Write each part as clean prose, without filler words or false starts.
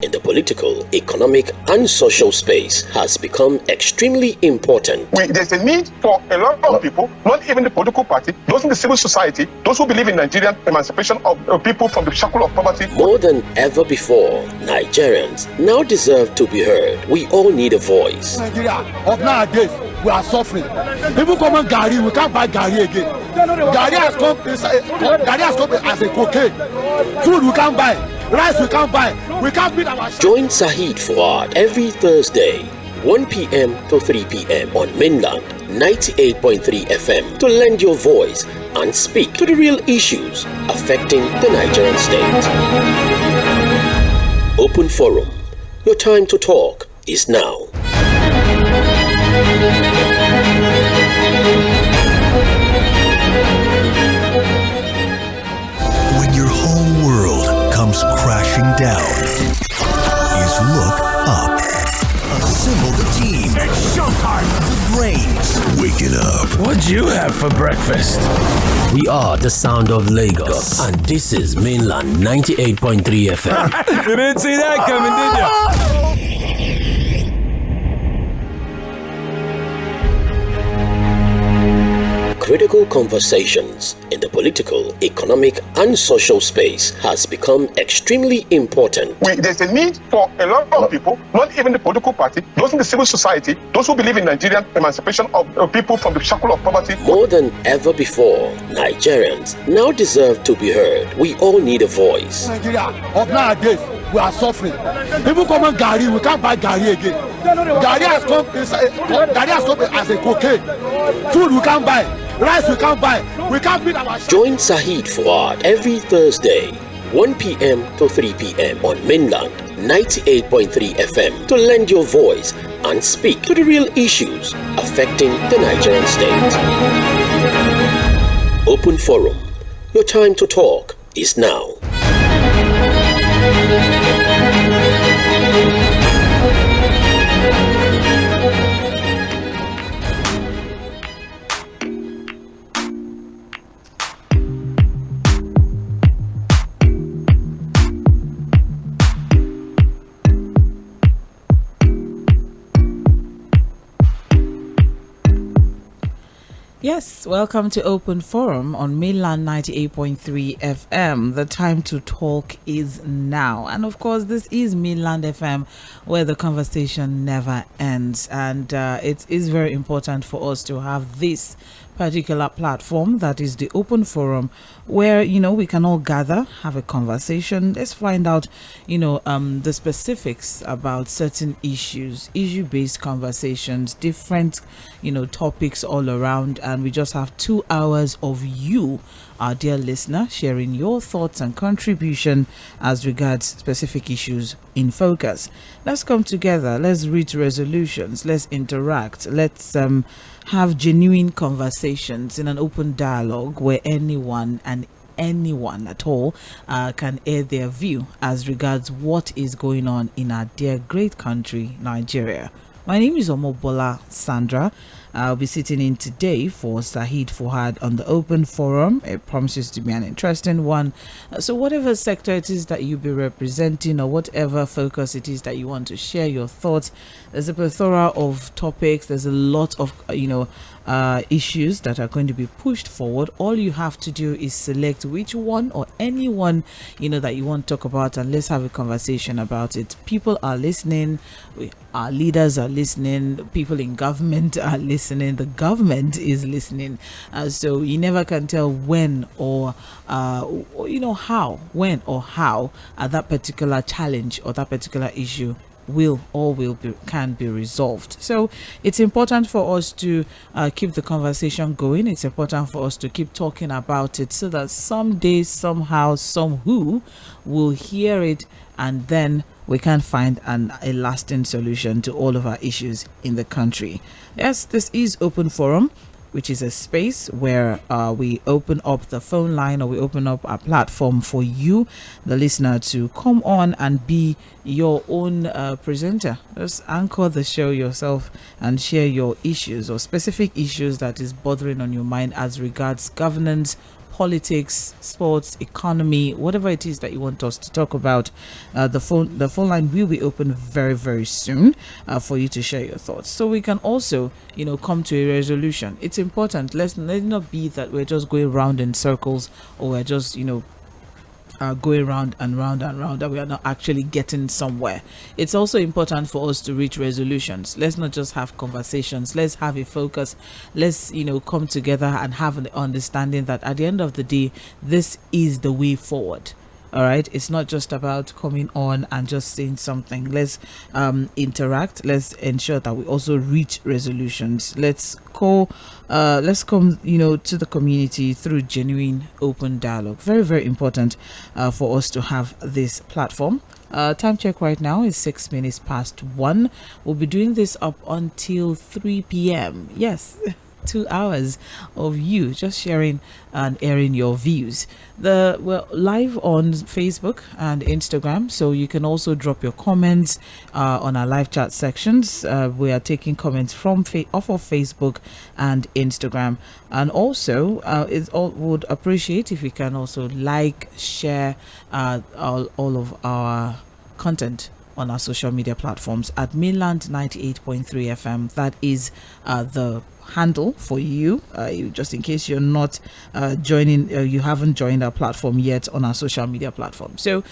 in the political, economic, and social space has become extremely important. There's a need for a lot of people, not even the political party, those in the civil society, those who believe in Nigerian emancipation of people from the shackle of poverty. More than ever before, Nigerians now deserve to be heard. We all need a voice. Nigeria of nowadays, we are suffering. People come and Gari, we can't buy Gari again. Gari has come as a cocaine. Food we can't buy. Rice we can't buy. We can't beat our. Join Saheed Fouad every Thursday, 1 p.m. to 3 p.m. on mainland 98.3 FM to lend your voice and speak to the real issues affecting the Nigerian state. Open Forum. Your time to talk is now. When your whole world comes crashing down, is look up. Assemble the team. It's showtime. The brains. Wake it up. What'd you have for breakfast? We are the sound of Lagos, and this is mainland 98.3 FM. You didn't see that coming, did you? Critical conversations in the political, economic, and social space has become extremely important. There's a need for a lot of people, not even the political party, those in the civil society, those who believe in Nigerian emancipation of people from the shackle of poverty. More than ever before, Nigerians now deserve to be heard. We all need a voice. Nigeria of nowadays, we are suffering. People come and Gari, we can't buy Gari again. Gari has come as a cocaine. Food we can't buy. Rice we can't buy. We can't beat our. Join Saheed Fouad every Thursday, 1 p.m. to 3 p.m. on mainland 98.3 FM to lend your voice and speak to the real issues affecting the Nigerian state. Open Forum. Your time to talk is now. Yes, welcome to Open Forum on mainland 98.3 FM. The time to talk is now. And of course, this is mainland FM, where the conversation never ends. And it is very important for us to have this particular platform, that is the Open Forum, where we can all gather, have a conversation. Let's find out the specifics about certain issues, issue-based conversations, different topics all around, and we just have 2 hours of you, our dear listener, sharing your thoughts and contribution as regards specific issues in focus. Let's come together, let's reach resolutions, let's interact, let's have genuine conversations in an open dialogue where anyone at all can air their view as regards what is going on in our dear great country, Nigeria. My name is OMOBOLA Sandra. I'll be sitting in today for Saheed Fouad on the Open Forum. It promises to be an interesting one. So whatever sector it is that you'll be representing, or whatever focus it is that you want to share your thoughts, there's a plethora of topics. There's a lot of issues that are going to be pushed forward. All you have to do is select which one or any one that you want to talk about, and let's have a conversation about it. People are listening. Our leaders are listening. People in government are listening. The government is listening. So you never can tell when or how that particular challenge or that particular issue can be resolved. So it's important for us to keep the conversation going. It's important for us to keep talking about it, so that someday, somehow, some who will hear it, and then we can find a lasting solution to all of our issues in the country. Yes, this is Open Forum, which is a space where we open up the phone line, or we open up our platform for you, the listener, to come on and be your own presenter. Just anchor the show yourself and share your issues or specific issues that is bothering on your mind as regards governance, politics, sports, economy, whatever it is that you want us to talk about. The phone line will be open very, very soon for you to share your thoughts. So we can also, come to a resolution. It's important. Let it not be that we're just going round in circles, or we're just, going round and round and round, that we are not actually getting somewhere. It's also important for us to reach resolutions. Let's not just have conversations. Let's have a focus. Let's come together and have an understanding that at the end of the day, this is the way forward. All right, it's not just about coming on and just saying something. Let's interact. Let's ensure that we also reach resolutions. Let's come to the community through genuine open dialogue. Very, very important for us to have this platform. Time check right now is 6 minutes past 1. We'll be doing this up until 3 p.m. Yes. 2 hours of you just sharing and airing your views. We're live on Facebook and Instagram, so you can also drop your comments on our live chat sections. We are taking comments from off of Facebook and Instagram, and also would appreciate if you can also share all of our content on our social media platforms at Mainland 98.3 FM. That is the handle for you, just in case you're not you haven't joined our platform yet on our social media platform. So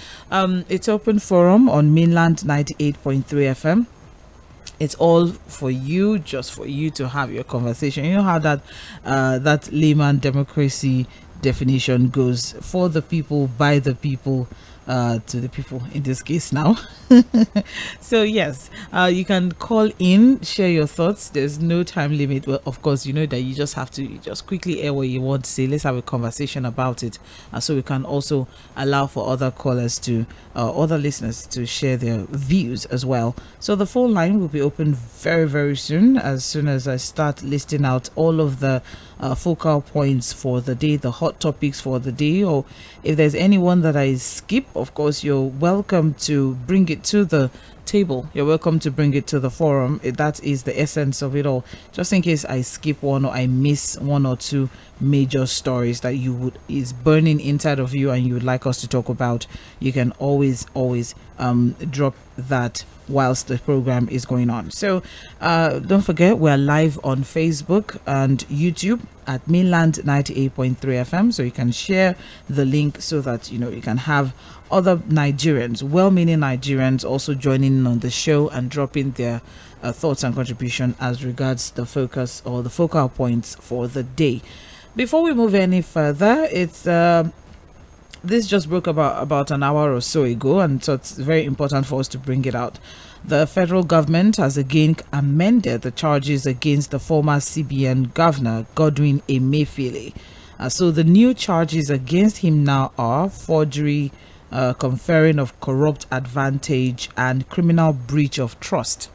it's open forum on Mainland 98.3 FM. It's all for you, just for you to have your conversation. You know how that layman democracy definition goes: for the people, by the people, to the people in this case now. So yes, you can call in, share your thoughts. There's no time limit. Well, of course, you know that you just have to just quickly air what you want to say. Let's have a conversation about it, so we can also allow for other callers other listeners to share their views as well. So the phone line will be open very, very soon as I start listing out all of the focal points for the day, the hot topics for the day, or if there's anyone that I skip, of course, you're welcome to bring it to the table. You're welcome to bring it to the forum. That is the essence of it all. Just in case I skip one or I miss one or two major stories that is burning inside of you and you would like us to talk about, you can always drop that whilst the program is going on. So don't forget, we're live on Facebook and YouTube at Mainland 98.3 FM, so you can share the link so that you can have other Nigerians, well-meaning Nigerians, also joining in on the show and dropping their thoughts and contribution as regards the focus or the focal points for the day. Before we move any further, it's this just broke about an hour or so ago, and so it's very important for us to bring it out. The federal government has again amended the charges against the former CBN governor, Godwin Emefiele. So the new charges against him now are forgery, conferring of corrupt advantage, and criminal breach of trust,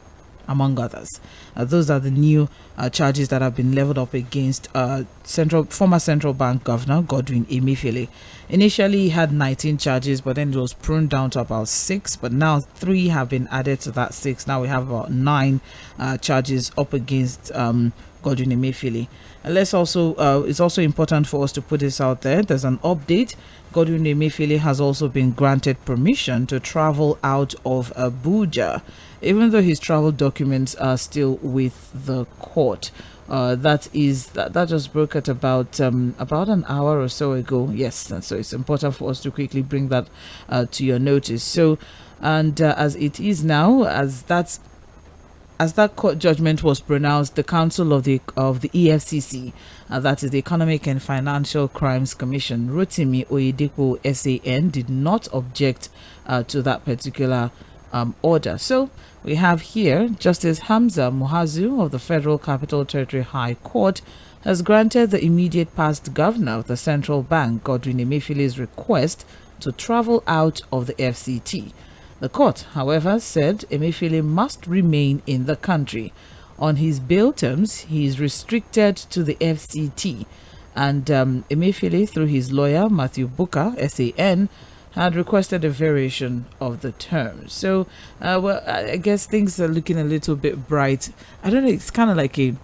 among others. Those are the new charges that have been leveled up against former central bank governor Godwin Emefiele. Initially, he had 19 charges, but then it was pruned down to about 6. But now 3 have been added to that 6. Now we have about 9 charges up against Godwin Emefiele. And it's also important for us to put this out there. There's an update. Godwin Emefiele has also been granted permission to travel out of Abuja, even though his travel documents are still with the court. That just broke at about an hour or so ago. Yes, and so it's important for us to quickly bring that to your notice. So, and as it is now, as that court judgment was pronounced, the Council of the EFCC, that is the Economic and Financial Crimes Commission, Rotimi Oyedepo SAN, did not object to that particular order. So we have here Justice Hamza Muhazu of the Federal Capital Territory High Court has granted the immediate past governor of the central bank, Godwin Emefiele's, request to travel out of the FCT. The court, however, said Emefiele must remain in the country. On his bail terms, he is restricted to the FCT, and Emefiele, through his lawyer Matthew Booker SAN, had requested a variation of the terms. So, I guess things are looking a little bit bright. I don't know, it's kind of like a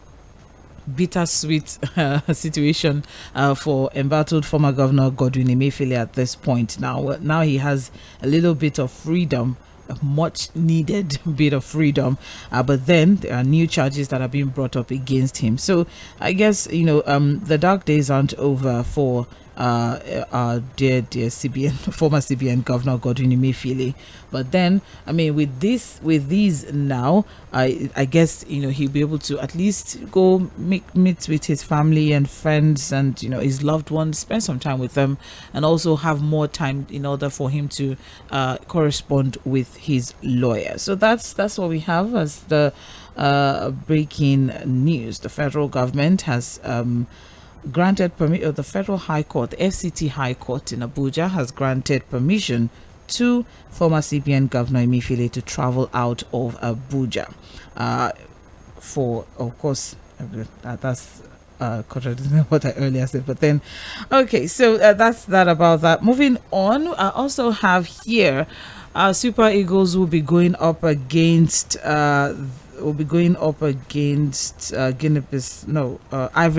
bittersweet situation for embattled former governor Godwin Emefiele at this point. Now he has a little bit of freedom, a much needed bit of freedom, but then there are new charges that are being brought up against him. So I guess the dark days aren't over for our dear CBN, former CBN Governor Godwin Emefiele. But then, I mean, with these now, I guess he'll be able to at least go meet with his family and friends and his loved ones, spend some time with them, and also have more time in order for him to correspond with his lawyer. So that's what we have as the breaking news. The federal government has granted permission. The Federal High Court, the FCT High Court in Abuja, has granted permission to former CBN Governor Emefiele to travel out of Abuja for, of course, that's contradicting what I earlier said. But then, okay, so that's that about that. Moving on, I also have here Super Eagles will be going up against Ivory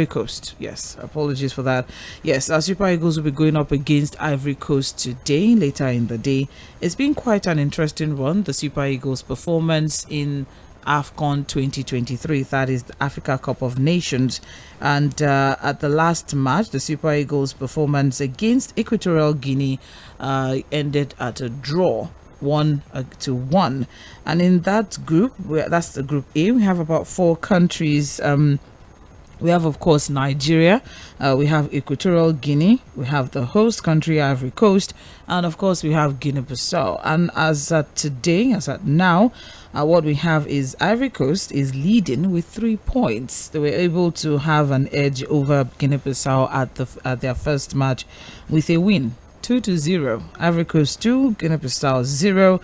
Coast. Yes, apologies for that. Yes, our Super Eagles will be going up against Ivory Coast today, later in the day. It's been quite an interesting run, the Super Eagles' performance in AFCON 2023, that is the Africa Cup of Nations. And at the last match, the Super Eagles' performance against Equatorial Guinea ended at a draw, 1-1, and in that group, that's the Group A, we have about 4 countries. We have, of course, Nigeria, we have Equatorial Guinea, we have the host country Ivory Coast, and of course we have Guinea-Bissau. And as at today, as at now, what we have is Ivory Coast is leading with 3 points. They were able to have an edge over Guinea-Bissau at their first match with a win, 2-0. Ivory Coast 2, Guinea-Bissau 0.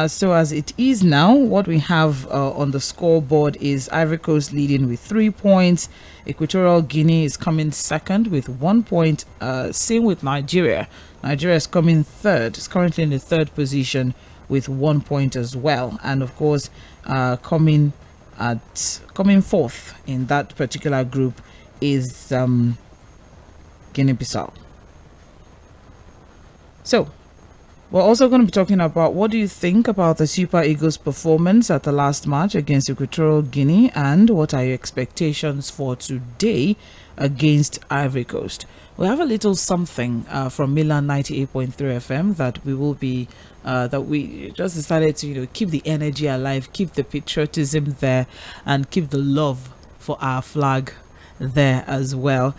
So as it is now, what we have on the scoreboard is Ivory Coast leading with 3 points. Equatorial Guinea is coming second with 1 point. Same with Nigeria. Nigeria is coming third. It's currently in the third position with 1 point as well. And of course, coming fourth in that particular group is Guinea-Bissau. So, we're also going to be talking about what do you think about the Super Eagles' performance at the last match against Equatorial Guinea, and what are your expectations for today against Ivory Coast. We have a little something from Milan 98.3 FM that we will be that we just decided to keep the energy alive, keep the patriotism there, and keep the love for our flag there as well.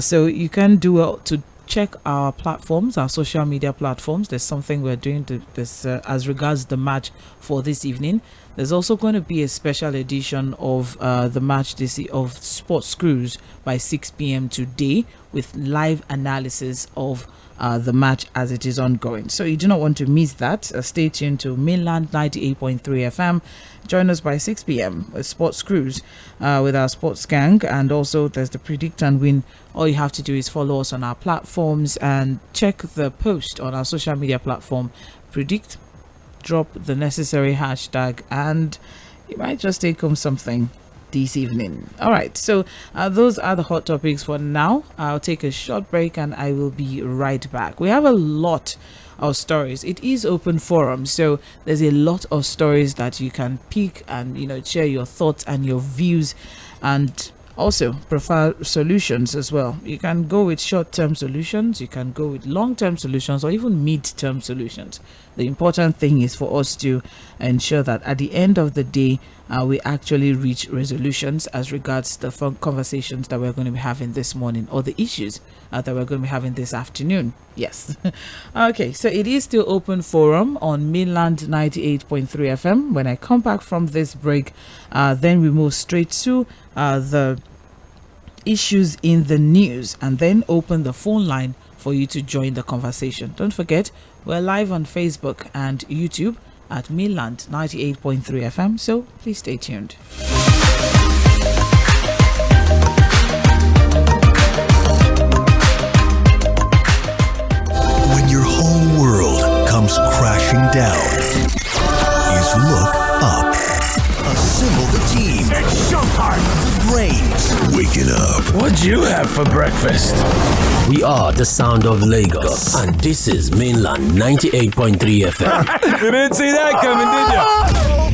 So you can do to check our platforms, our social media platforms. There's something we're doing to this as regards the match for this evening. There's also going to be a special edition of the match of Sports Cruise by 6 p.m. today with live analysis of the match as it is ongoing. So you do not want to miss that. Stay tuned to Mainland 98.3 FM. Join us by 6 p.m. with Sports Cruise with our sports gang. And also there's the Predict and Win. All you have to do is follow us on our platforms and check the post on our social media platform. Predict, drop the necessary hashtag, and you might just take home something this evening. All right, so those are the hot topics for now. I'll take a short break and I will be right back. We have a lot of stories. It is open forum, so there's a lot of stories that you can pick and share your thoughts and your views, and also prefer solutions as well. You can go with short-term solutions, you can go with long-term solutions, or even mid-term solutions. The important thing is for us to ensure that at the end of the day, we actually reach resolutions as regards the conversations that we're going to be having this morning, or the issues that we're going to be having this afternoon. Yes. Okay, so it is still open forum on Mainland 98.3 FM. When I come back from this break, then we move straight to the issues in the news, and then open the phone line for you to join the conversation. Don't forget, we're live on Facebook and YouTube at Mainland 98.3 FM, so please stay tuned. When your whole world comes crashing down, is look up. Assemble the team. It's showtime! The brains waking up. What'd you have for breakfast? We are the sound of Lagos, and this is Mainland 98.3 FM. You didn't see that coming, did you?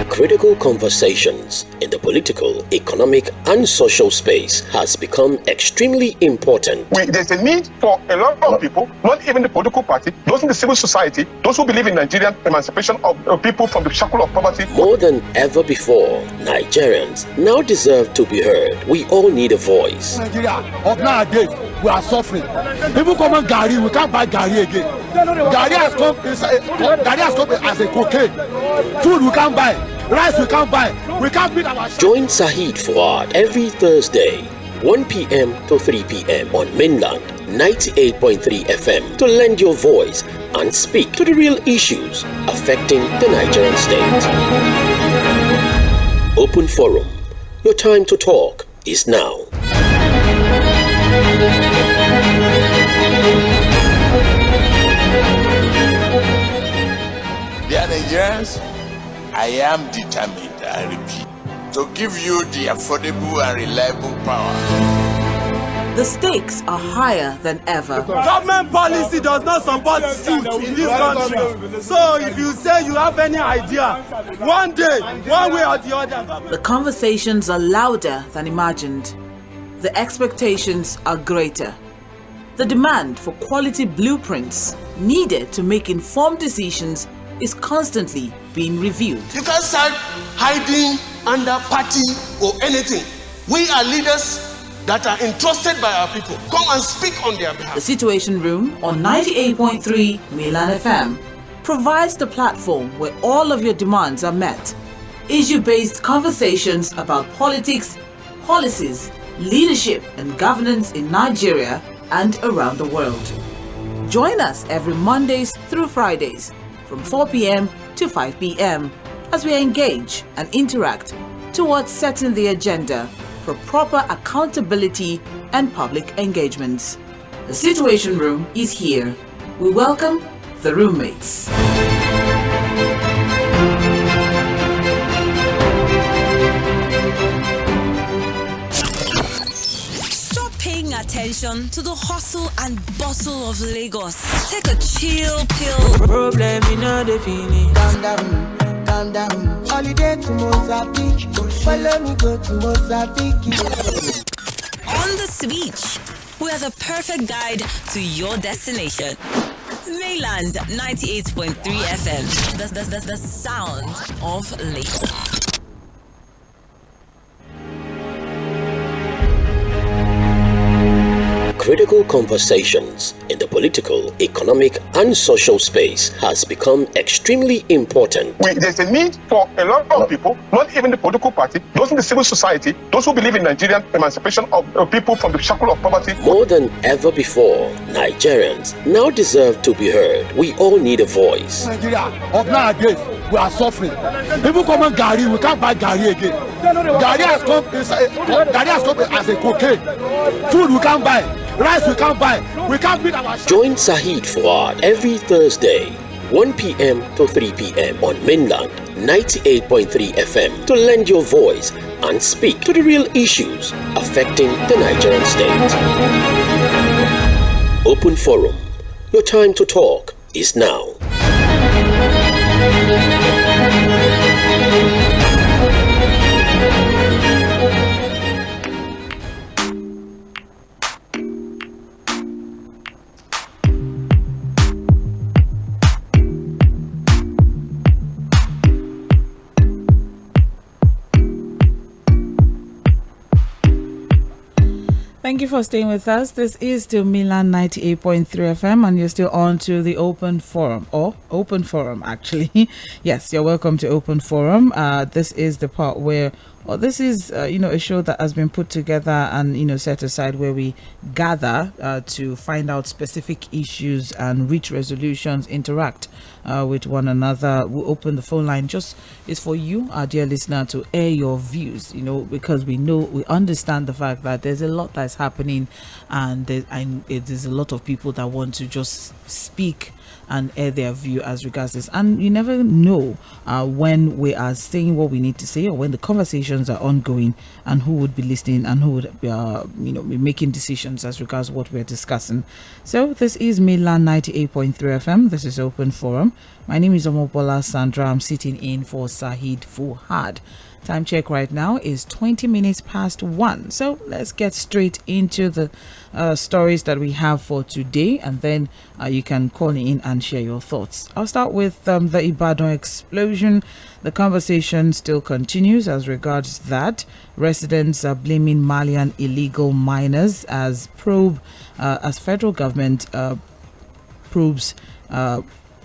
Critical conversations in the political, economic, and social space has become extremely important. There's a need for a lot of people, not even the political party, those in the civil society, those who believe in Nigerian emancipation of people from the shackle of poverty. More than ever before, Nigerians now deserve to be heard. We all need a voice. Nigeria of nowadays, we are suffering. People come on Gari, we can't buy Gari again. Gari has come as a cocaine. Food we can't buy. Rice we can't buy. We can't beat our. Join Saheed Fuad every Thursday, 1 p.m. to 3 p.m. on Mainland 98.3 FM to lend your voice and speak to the real issues affecting the Nigerian state. Open Forum. Your time to talk is now. Dear Nigerians, I am determined, I repeat, to give you the affordable and reliable power. The stakes are higher than ever. Government policy does not support youth in this country. So if you say you have any idea, one day, one way or the other. The conversations are louder than imagined. The expectations are greater. The demand for quality blueprints needed to make informed decisions is constantly being reviewed. You can't start hiding under party or anything. We are leaders that are entrusted by our people. Come and speak on their behalf. The Situation Room on 98.3 Mainland FM provides the platform where all of your demands are met. Issue-based conversations about politics, policies, leadership and governance in Nigeria and around the world. Join us every Mondays through Fridays from 4 p.m. to 5 p.m. as we engage and interact towards setting the agenda for proper accountability and public engagements. The Situation Room is here. We welcome the roommates. Stop paying attention to the hustle and bustle of Lagos. Take a chill pill. Problem in the feeling. Calm down, calm down. Holiday to Mozambique. Follow me go to Mozambique. On the Switch, we are the perfect guide to your destination. Mainland 98.3 FM. The sound of Lagos. Critical conversations in the political, economic, and social space has become extremely important. There's a need for a lot of people, not even the political party, those in the civil society, those who believe in Nigerian emancipation of people from the shackle of poverty. More than ever before, Nigerians now deserve to be heard. We all need a voice. Nigeria of nowadays, we are suffering. People come on Gari, we can't buy Gari again. Gari has come as a cocaine. Food we can't buy. Rice we can't buy. We can't beat our. Join Saheed Fuad every Thursday, 1 p.m. to 3 p.m. on Mainland 98.3 FM to lend your voice and speak to the real issues affecting the Nigerian state. Open Forum. Your time to talk is now. Thank you for staying with us. This is still Milan 98.3 FM and you're still on to the Open Forum, or Open Forum actually. Yes, you're welcome to Open Forum. This is the part where Well, this is, a show that has been put together and, set aside where we gather to find out specific issues and reach resolutions, interact with one another. We open the phone line is for you, our dear listener, to air your views, because we understand the fact that there's a lot that's happening and there's a lot of people that want to just speak and air their view as regards this. And you never know when we are saying what we need to say or when the conversations are ongoing and who would be listening and who would be making decisions as regards what we're discussing. So this is Milan 98.3 FM. This is Open Forum. My name is OMOBOLA Sandra. I'm sitting in for Saheed Fuhad. Time check right now is 20 minutes past 1. So let's get straight into the stories that we have for today, and then you can call in and share your thoughts. I'll start with the Ibadan explosion. The conversation still continues as regards that. Residents are blaming Malian illegal miners as federal government probes.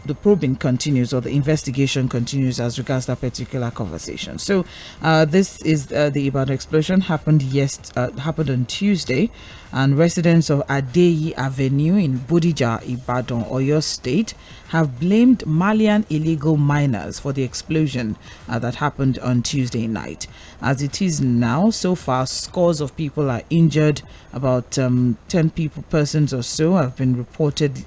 The probing continues, or the investigation continues as regards that particular conversation. So this is the Ibadan explosion happened on Tuesday, and residents of Adeyi Avenue in Bodija, Ibadan, Oyo State, have blamed Malian illegal miners for the explosion that happened on Tuesday night. As it is now, so far, scores of people are injured. About 10 persons or so have been reported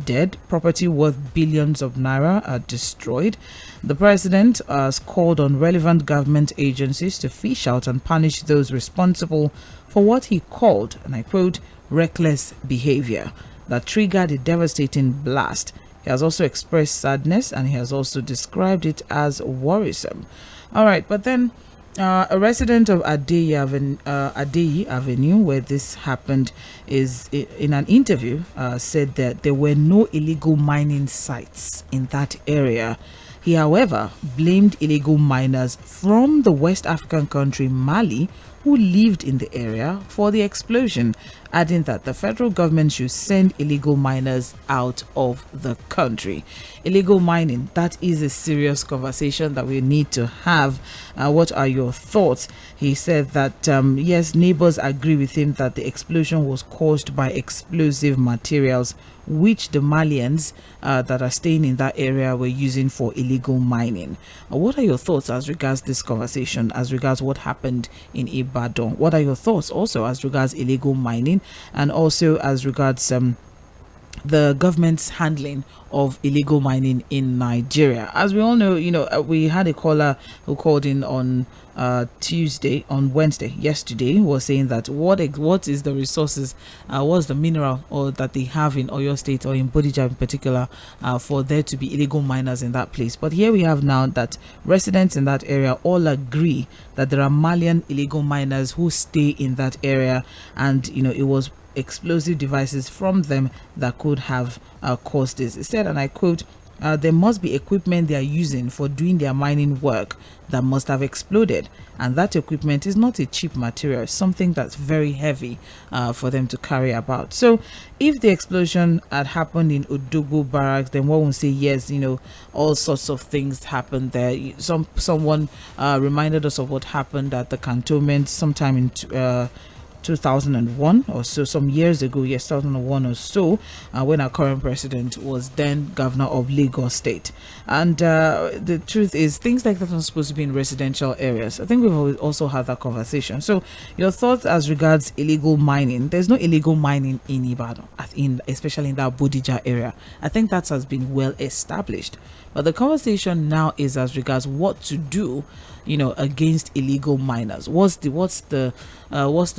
dead. Property worth billions of naira are destroyed. The president has called on relevant government agencies to fish out and punish those responsible for what he called, and I quote, reckless behavior that triggered a devastating blast. He has also expressed sadness, and he has also described it as worrisome. All right, but then a resident of Adeyi Avenue, where this happened, is in an interview said that there were no illegal mining sites in that area. He, however, blamed illegal miners from the West African country Mali who lived in the area for the explosion, adding that the federal government should send illegal miners out of the country. Illegal mining, that is a serious conversation that we need to have. What are your thoughts? He said that, yes, neighbors agree with him that the explosion was caused by explosive materials which the Malians that are staying in that area were using for illegal mining. What are your thoughts as regards this conversation, as regards what happened in Ibadan? What are your thoughts also as regards illegal mining, and also as regards the government's handling of illegal mining in Nigeria? As we all know, we had a caller who called in on yesterday, who was saying that what is the resources, what's the mineral or that they have in Oyo State or in Bodija in particular, for there to be illegal miners in that place. But here we have now that residents in that area all agree that there are Malian illegal miners who stay in that area, and it was explosive devices from them that could have caused this. It said, and I quote, there must be equipment they are using for doing their mining work that must have exploded, and that equipment is not a cheap material. It's something that's very heavy for them to carry about. So if the explosion had happened in Odogwu barracks, then one would say yes, all sorts of things happened there. Someone reminded us of what happened at the cantonment sometime in 2001 or so, some years ago, 2001 or so, when our current president was then governor of Lagos State. And the truth is, things like that are supposed to be in residential areas. I think we've also had that conversation. So your thoughts as regards illegal mining? There's no illegal mining in Ibadan, especially in that Bodija area. I think that has been well established. But the conversation now is as regards what to do, against illegal miners. What's the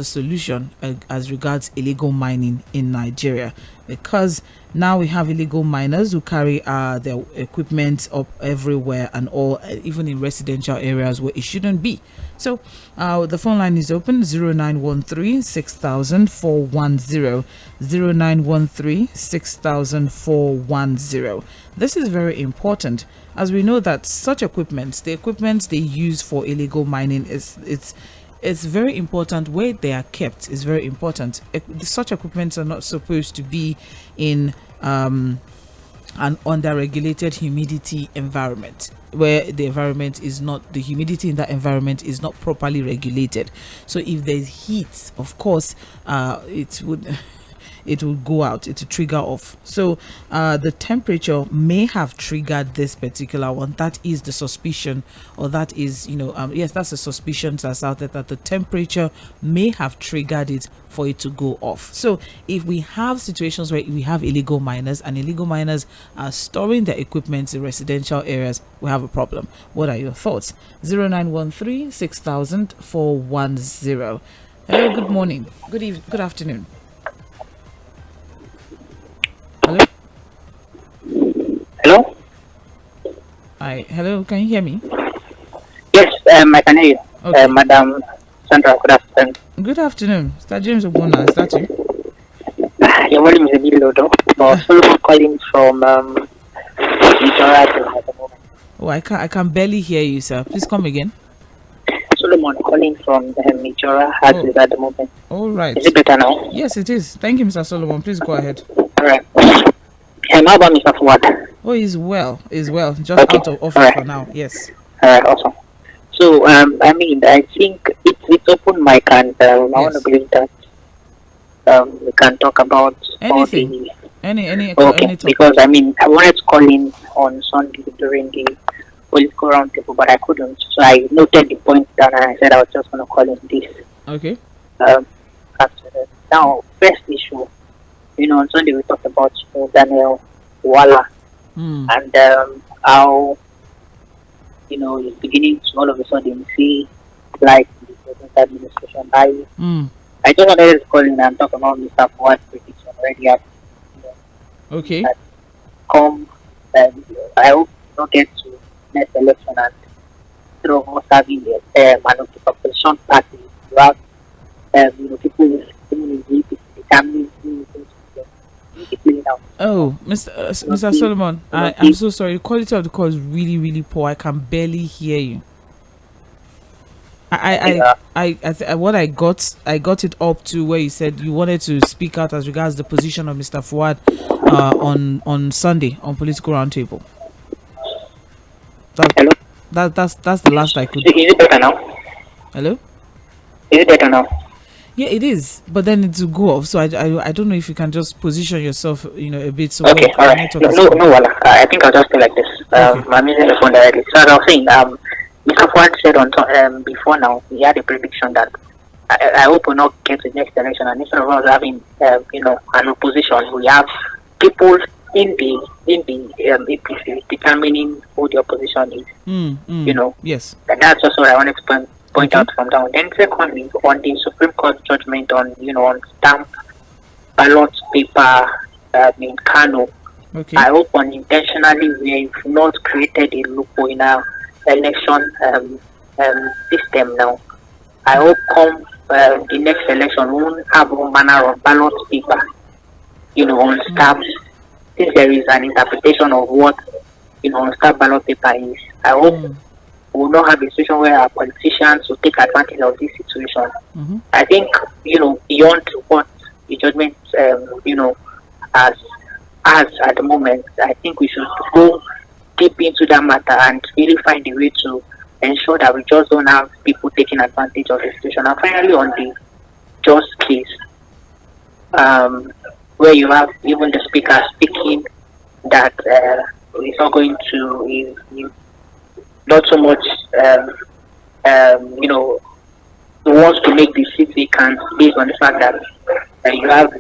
solution as regards illegal mining in Nigeria? Because now we have illegal miners who carry their equipment up everywhere and all, even in residential areas where it shouldn't be. So the phone line is open, 0913 6000 410, 0913 6000 410. This is very important, as we know that such equipment, the equipment they use for illegal mining, it's very important. Where they are kept is very important. Such equipment are not supposed to be in an under-regulated humidity environment, where the humidity in that environment is not properly regulated. So if there's heat, of course, it would go out, it will trigger off. So the temperature may have triggered this particular one. That is the suspicion, or that is, yes, that's a suspicion that's out there, that the temperature may have triggered it for it to go off. So if we have situations where we have illegal miners, and illegal miners are storing their equipment in residential areas, we have a problem. What are your thoughts? 0913 6000 410. Hello, good morning, good afternoon. Hello? Hello? Hi, hello, can you hear me? Yes, I can hear you. Okay. Madam Sandra, good afternoon. Good afternoon. Mr. James Ogbonna, is that you? Your volume is a bit low, though. But Solomon calling from Nigeria at the moment. Oh, I can barely hear you, sir. Please come again. Solomon calling from Nigeria at the moment. All right. Is it better now? Yes, it is. Thank you, Mr. Solomon. Please go ahead. All right. How about Mr. Fᴏʟᴜ? Oh, he's well. Just okay. Out of office for now. Yes. All right, awesome. So, I think it's open mic, and I want to believe that we can talk about anything. Any topic. Because I wanted to call in on Sunday during the political roundtable, but I couldn't. So I noted the point and I said I was just going to call in this. Okay. Now, first issue. On Sunday we talked about Daniel Wala and how it's beginning to all of a sudden see like the present administration. I just wanted to call in and talk about Mr. Fᴏʟᴜ's prediction already at okay. Come, I hope not get to next election and through us having a opposition party. You have people determining Oh, Mr. Solomon, I'm so sorry. The quality of the call is really, really poor. I can barely hear you. What I got it up to where you said you wanted to speak out as regards the position of Mr. Fᴏʟᴜ on Sunday on political roundtable. Hello. That's the last I could. Is it better now? Hello. Is it better now? Yeah, it is, but then it will go off. So I don't know if you can just position yourself, a bit. So okay, all right. No, I think I'll just do like this. Okay. I'm using the phone directly. So as I was saying, Mr. Fᴏʟᴜ said on before now, he had a prediction that I hope we'll not get to the next election, and instead of us having an opposition, we have people in the APC determining who the opposition is. Yes. And that's also what I wanted to point out from down. Then secondly, on the Supreme Court judgment on on stamp ballot paper in Kano, I hope unintentionally we have not created a loophole in our election system now. I hope come the next election we won't have all manner of ballot paper on stamps, since there is an interpretation of what on stamp ballot paper is. I hope we will not have a situation where our politicians will take advantage of this situation. I think, beyond what the judgment, as at the moment, I think we should go deep into that matter and really find a way to ensure that we just don't have people taking advantage of the situation. And finally, on the just case, where you have even the speaker speaking that it's not going to, not so much, wants to make the seat vacant based on the fact that you have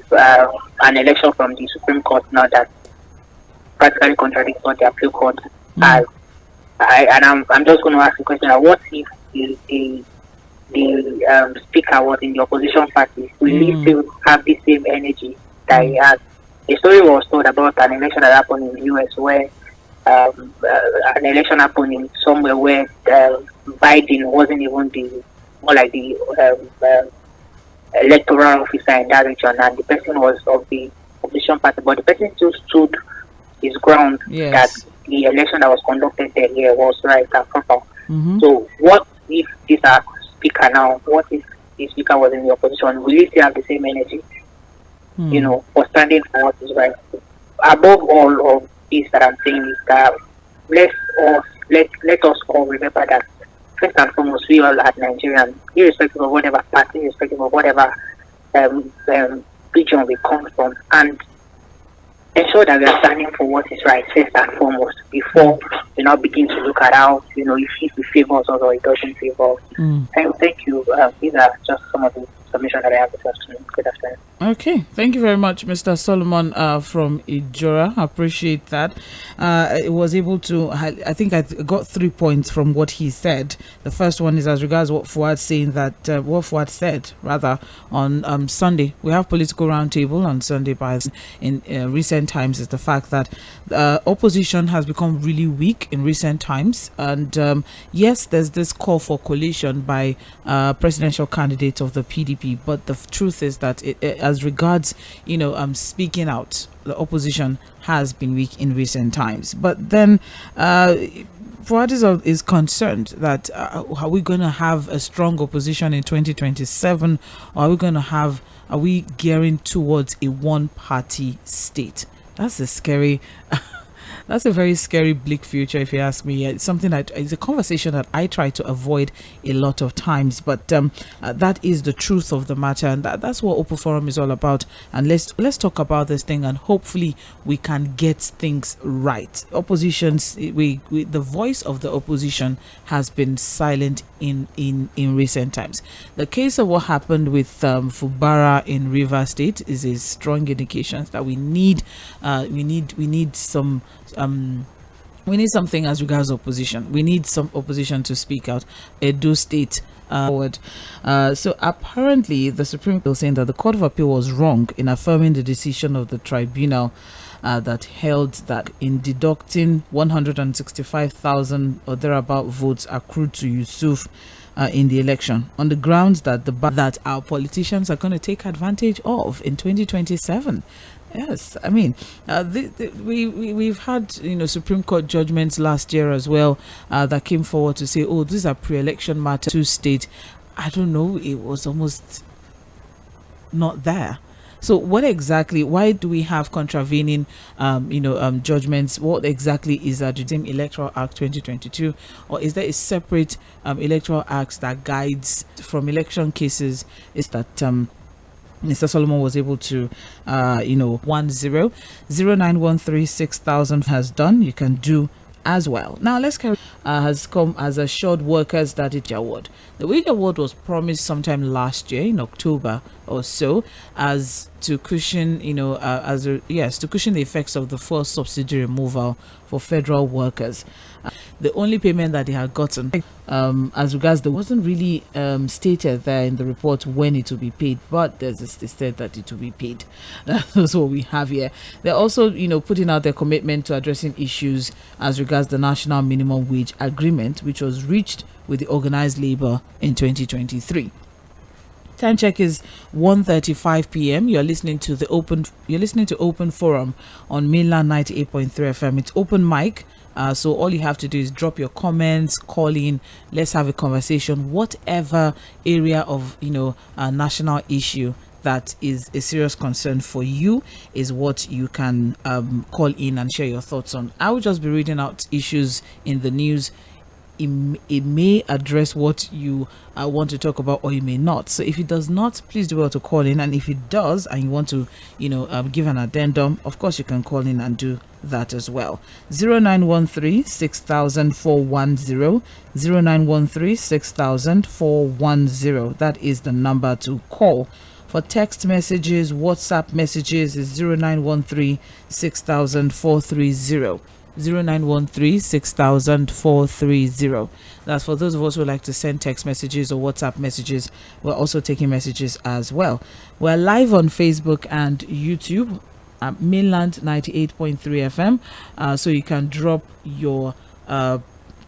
an election from the Supreme Court now that practically contradicts what the appeal court has. I'm just going to ask the question: what if the speaker was in the opposition party? Will he still have the same energy that he has? A story was told about an election that happened in the US where an election happened in somewhere where Biden wasn't even the electoral officer in that region, and the person was of the opposition party, but the person still stood his ground that the election that was conducted there was right and proper. So what if this speaker now, what if the speaker was in the opposition? Will he still have the same energy, for standing for what is right? Above all of this that I'm saying is that let us all remember that first and foremost, we all are Nigerians, irrespective of whatever party, irrespective of whatever region we come from, and ensure that we are standing for what is right first and foremost before we now begin to look at how if it favors us or it doesn't favor us. Thank you. These are just some of the submissions that I have this afternoon. Good afternoon. Okay, thank you very much, Mr. Solomon from Ijora. I appreciate that. I was able to, I think I got 3 points from what he said. The first one is as regards what Fouad said on Sunday. We have political roundtable on Sunday, but in recent times is the fact that opposition has become really weak in recent times, and yes, there's this call for coalition by presidential candidates of the PDP, but the truth is that as regards speaking out, the opposition has been weak in recent times. But then Fouad is concerned that are we going to have a strong opposition in 2027, or are we gearing towards a one-party state? That's a scary that's a very scary, bleak future, if you ask me. It's something it's a conversation that I try to avoid a lot of times, but that is the truth of the matter, and that's what Open Forum is all about. And let's talk about this thing, and hopefully we can get things right. Oppositions, the voice of the opposition has been silent in recent times. The case of what happened with Fubara in Rivers State is a strong indication that we need something as regards opposition. We need some opposition to speak out. Edo State forward. So apparently the Supreme Court was saying that the Court of Appeal was wrong in affirming the decision of the tribunal that held that in deducting 165,000 or thereabout votes accrued to Yusuf in the election on the grounds that that our politicians are going to take advantage of in 2027. Yes, I mean, we've had Supreme Court judgments last year as well that came forward to say, oh, these are pre-election matters to state. I don't know, it was almost not there. So why do we have contravening judgments? What exactly is that? The same Electoral Act 2022, or is there a separate Electoral Act that guides from election cases? Is that Mr. Solomon was able to 0913-6000 has done. You can do as well. Now let's carry has come as assured workers that it's award. The wage award was promised sometime last year in October or so, as to cushion to cushion the effects of the fuel subsidy removal for federal workers. The only payment that they had gotten, as regards, there wasn't really stated there in the report when it will be paid, but they said that it will be paid. That's what we have here. They're also, putting out their commitment to addressing issues as regards the national minimum wage agreement, which was reached with the organized labor in 2023. Time check is 1:35 p.m. You're listening to Open Forum on Mainland 98.3 FM. It's open mic. So all you have to do is drop your comments, call in, let's have a conversation. Whatever area of a national issue that is a serious concern for you is what you can call in and share your thoughts on. I will just be reading out issues in the news. It may address what you want to talk about, or it may not. So if it does not, please do well to call in, and if it does and you want to give an addendum, of course you can call in and do that as well. 0913-6000-410, 0913-6000-410. That is the number to call. For text messages, WhatsApp messages is 0913-6000-430. 0913-6000-430. That's for those of us who like to send text messages or WhatsApp messages. We're also taking messages as well. We're live on Facebook and YouTube at Mainland 98.3 FM, so you can drop your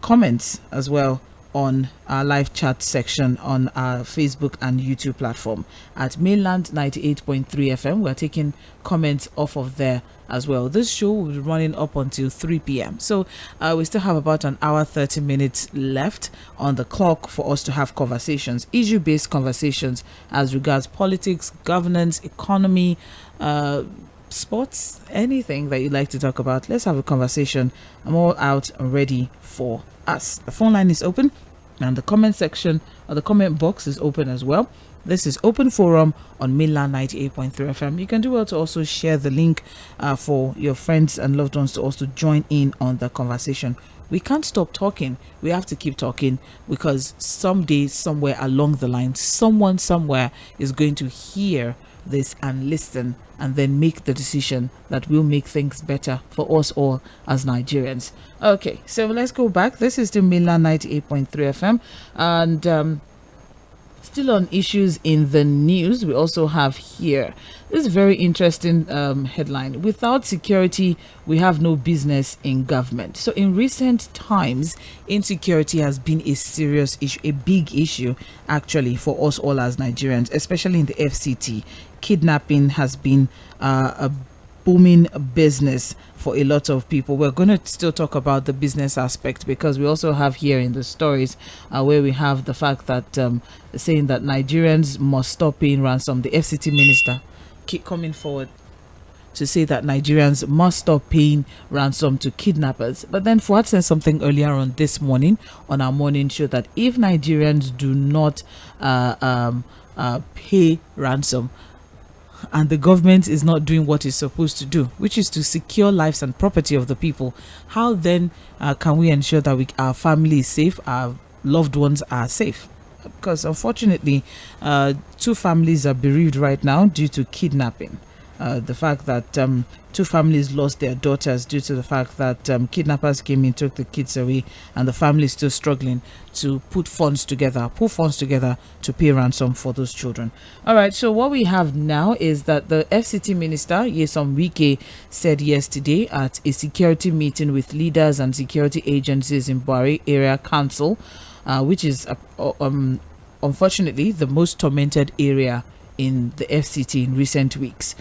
comments as well on our live chat section on our Facebook and YouTube platform at Mainland 98.3 FM. We're taking comments off of there as well. This show will be running up until 3 p.m. So we still have about an hour 30 minutes left on the clock for us to have conversations, issue-based conversations as regards politics, governance, economy, sports, anything that you'd like to talk about. Let's have a conversation. I'm all out and ready for us. The phone line is open and the comment section or the comment box is open as well. This is Open Forum on Mainland 98.3 FM. You can do well to also share the link for your friends and loved ones to also join in on the conversation. We can't stop talking. We have to keep talking because someday, somewhere along the line, someone somewhere is going to hear this and listen and then make the decision that will make things better for us all as Nigerians. Okay, so let's go back. This is the Mainland 98.3 FM and still on issues in the news, we also have here this very interesting headline. Without security, we have no business in government. So in recent times, insecurity has been a serious issue, a big issue actually for us all as Nigerians, especially in the FCT. Kidnapping has been a booming business for a lot of people. We're going to still talk about the business aspect because we also have here in the stories where we have the fact that saying that Nigerians must stop paying ransom. The FCT minister keep coming forward to say that Nigerians must stop paying ransom to kidnappers. But then Fuad said something earlier on this morning on our morning show that if Nigerians do not pay ransom, and the government is not doing what it's supposed to do, which is to secure lives and property of the people, how then can we ensure that our family is safe, our loved ones are safe? Because unfortunately, 2 families are bereaved right now due to kidnapping. The fact that 2 families lost their daughters due to the fact that kidnappers came in, took the kids away, and the family is still struggling to pull funds together to pay ransom for those children. All right, so what we have now is that the FCT minister, Nyesom Wike, said yesterday at a security meeting with leaders and security agencies in Buhari Area Council, which is unfortunately the most tormented area in the FCT in recent weeks.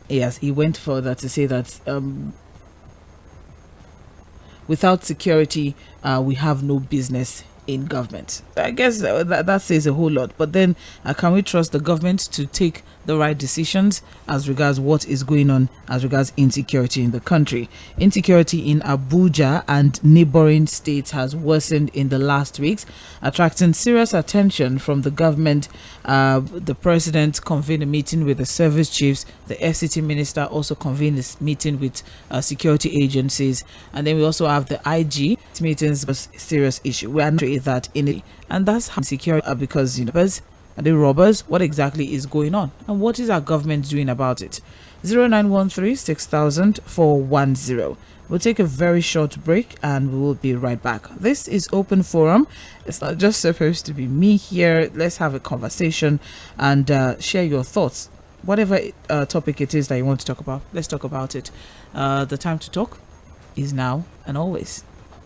Yes, he went further to say that without security, we have no business in government. I guess that says a whole lot. But then can we trust the government to take the right decisions as regards what is going on as regards insecurity in the country? Insecurity in Abuja and neighboring states has worsened in the last weeks, attracting serious attention from the government. The president convened a meeting with the service chiefs. The FCT minister also convened a meeting with security agencies. And then we also have the IG meetings. Was a serious issue. We are not that in it. And that's how security because, are they robbers? What exactly is going on? And what is our government doing about it? 0913 6000 410. We'll take a very short break and we will be right back. This is Open Forum. It's not just supposed to be me here. Let's have a conversation and share your thoughts. Whatever topic it is that you want to talk about, let's talk about it. The time to talk is now and always.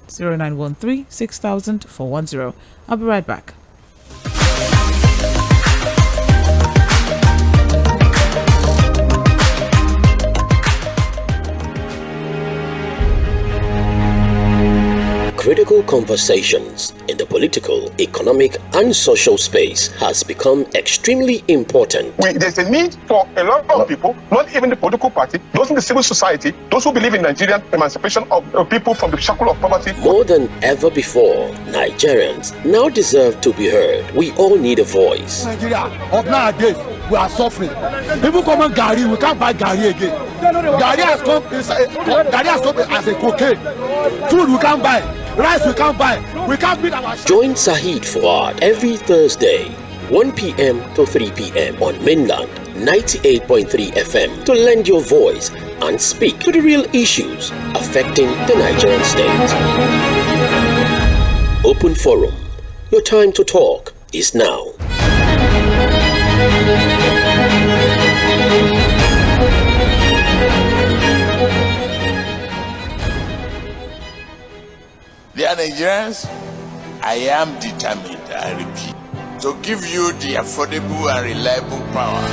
0913 6000 410. I'll be right back. Critical conversations in the political, economic, and social space has become extremely important. There's a need for a lot of people, not even the political party, those in the civil society, those who believe in Nigerian emancipation of people from the shackle of poverty. More than ever before, Nigerians now deserve to be heard. We all need a voice. Nigeria of nowadays, we are suffering. People come and Gari, we can't buy Gari again. Gari has come as a cocaine. Food we can't buy. Rice we can't buy. We can't beat our. Join Saheed Fuad every Thursday, 1 p.m. to 3 p.m. on Mainland 98.3 FM to lend your voice and speak to the real issues affecting the Nigerian state. Open Forum. Your time to talk is now. Dear Nigerians, I am determined, I repeat, to give you the affordable and reliable power.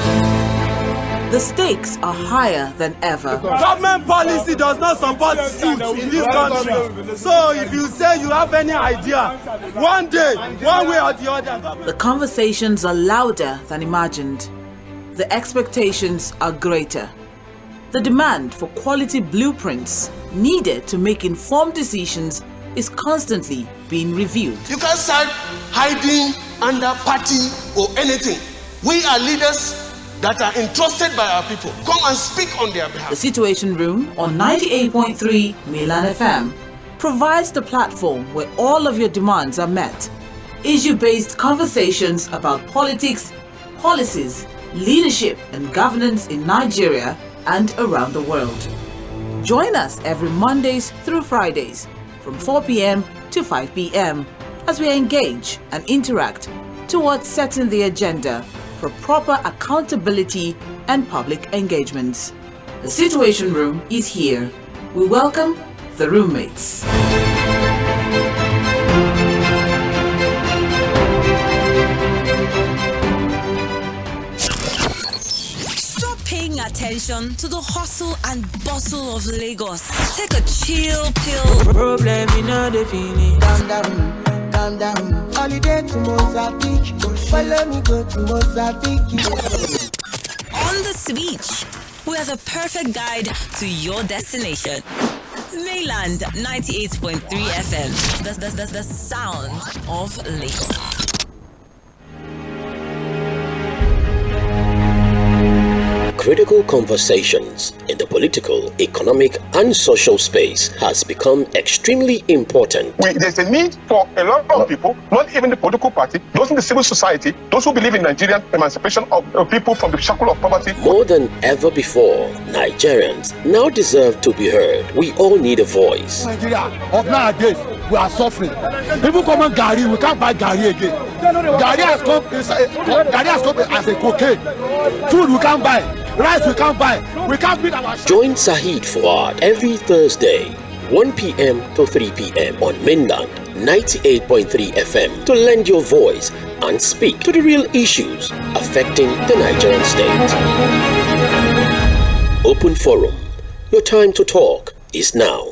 The stakes are higher than ever. Government policy does not support youth in this country. So if you say you have any idea, one day, one way or the other. The conversations are louder than imagined. the expectations are greater. The demand for quality blueprints needed to make informed decisions is constantly being reviewed. You can't start hiding under party or anything. We are leaders that are entrusted by our people. Come and speak on their behalf. The Situation Room on 98.3 Milan FM provides the platform where all of your demands are met. Issue-based conversations about politics, policies, leadership and governance in Nigeria and around the world. Join us every Mondays through Fridays from 4 p.m. to 5 p.m. as we engage and interact towards setting the agenda for proper accountability and public engagements. The Situation Room is here. We welcome the roommates. Paying attention to the hustle and bustle of Lagos. Take a chill pill. Problem in all the feeling. Calm down. Holiday to Mozambique. Follow me go to Mozambique. On the Switch, we are the perfect guide to your destination. Mainland 98.3 FM. The sound of Lagos. Critical conversations in the political, economic, and social space has become extremely important. There's a need for a lot of people, not even the political party, those in the civil society, those who believe in Nigerian emancipation of people from the shackle of poverty. More than ever before, Nigerians now deserve to be heard. We all need a voice. Nigeria of nowadays, we are suffering. People come and Gari, we can't buy Gari again. Gari has come as a cocaine. Food we can't buy. Rice we can't buy. We can't feed our. Join Saheed Fuad every Thursday, 1 p.m. to 3 p.m. on Mainland 98.3 FM to lend your voice and speak to the real issues affecting the Nigerian state. Open Forum. Your time to talk is now.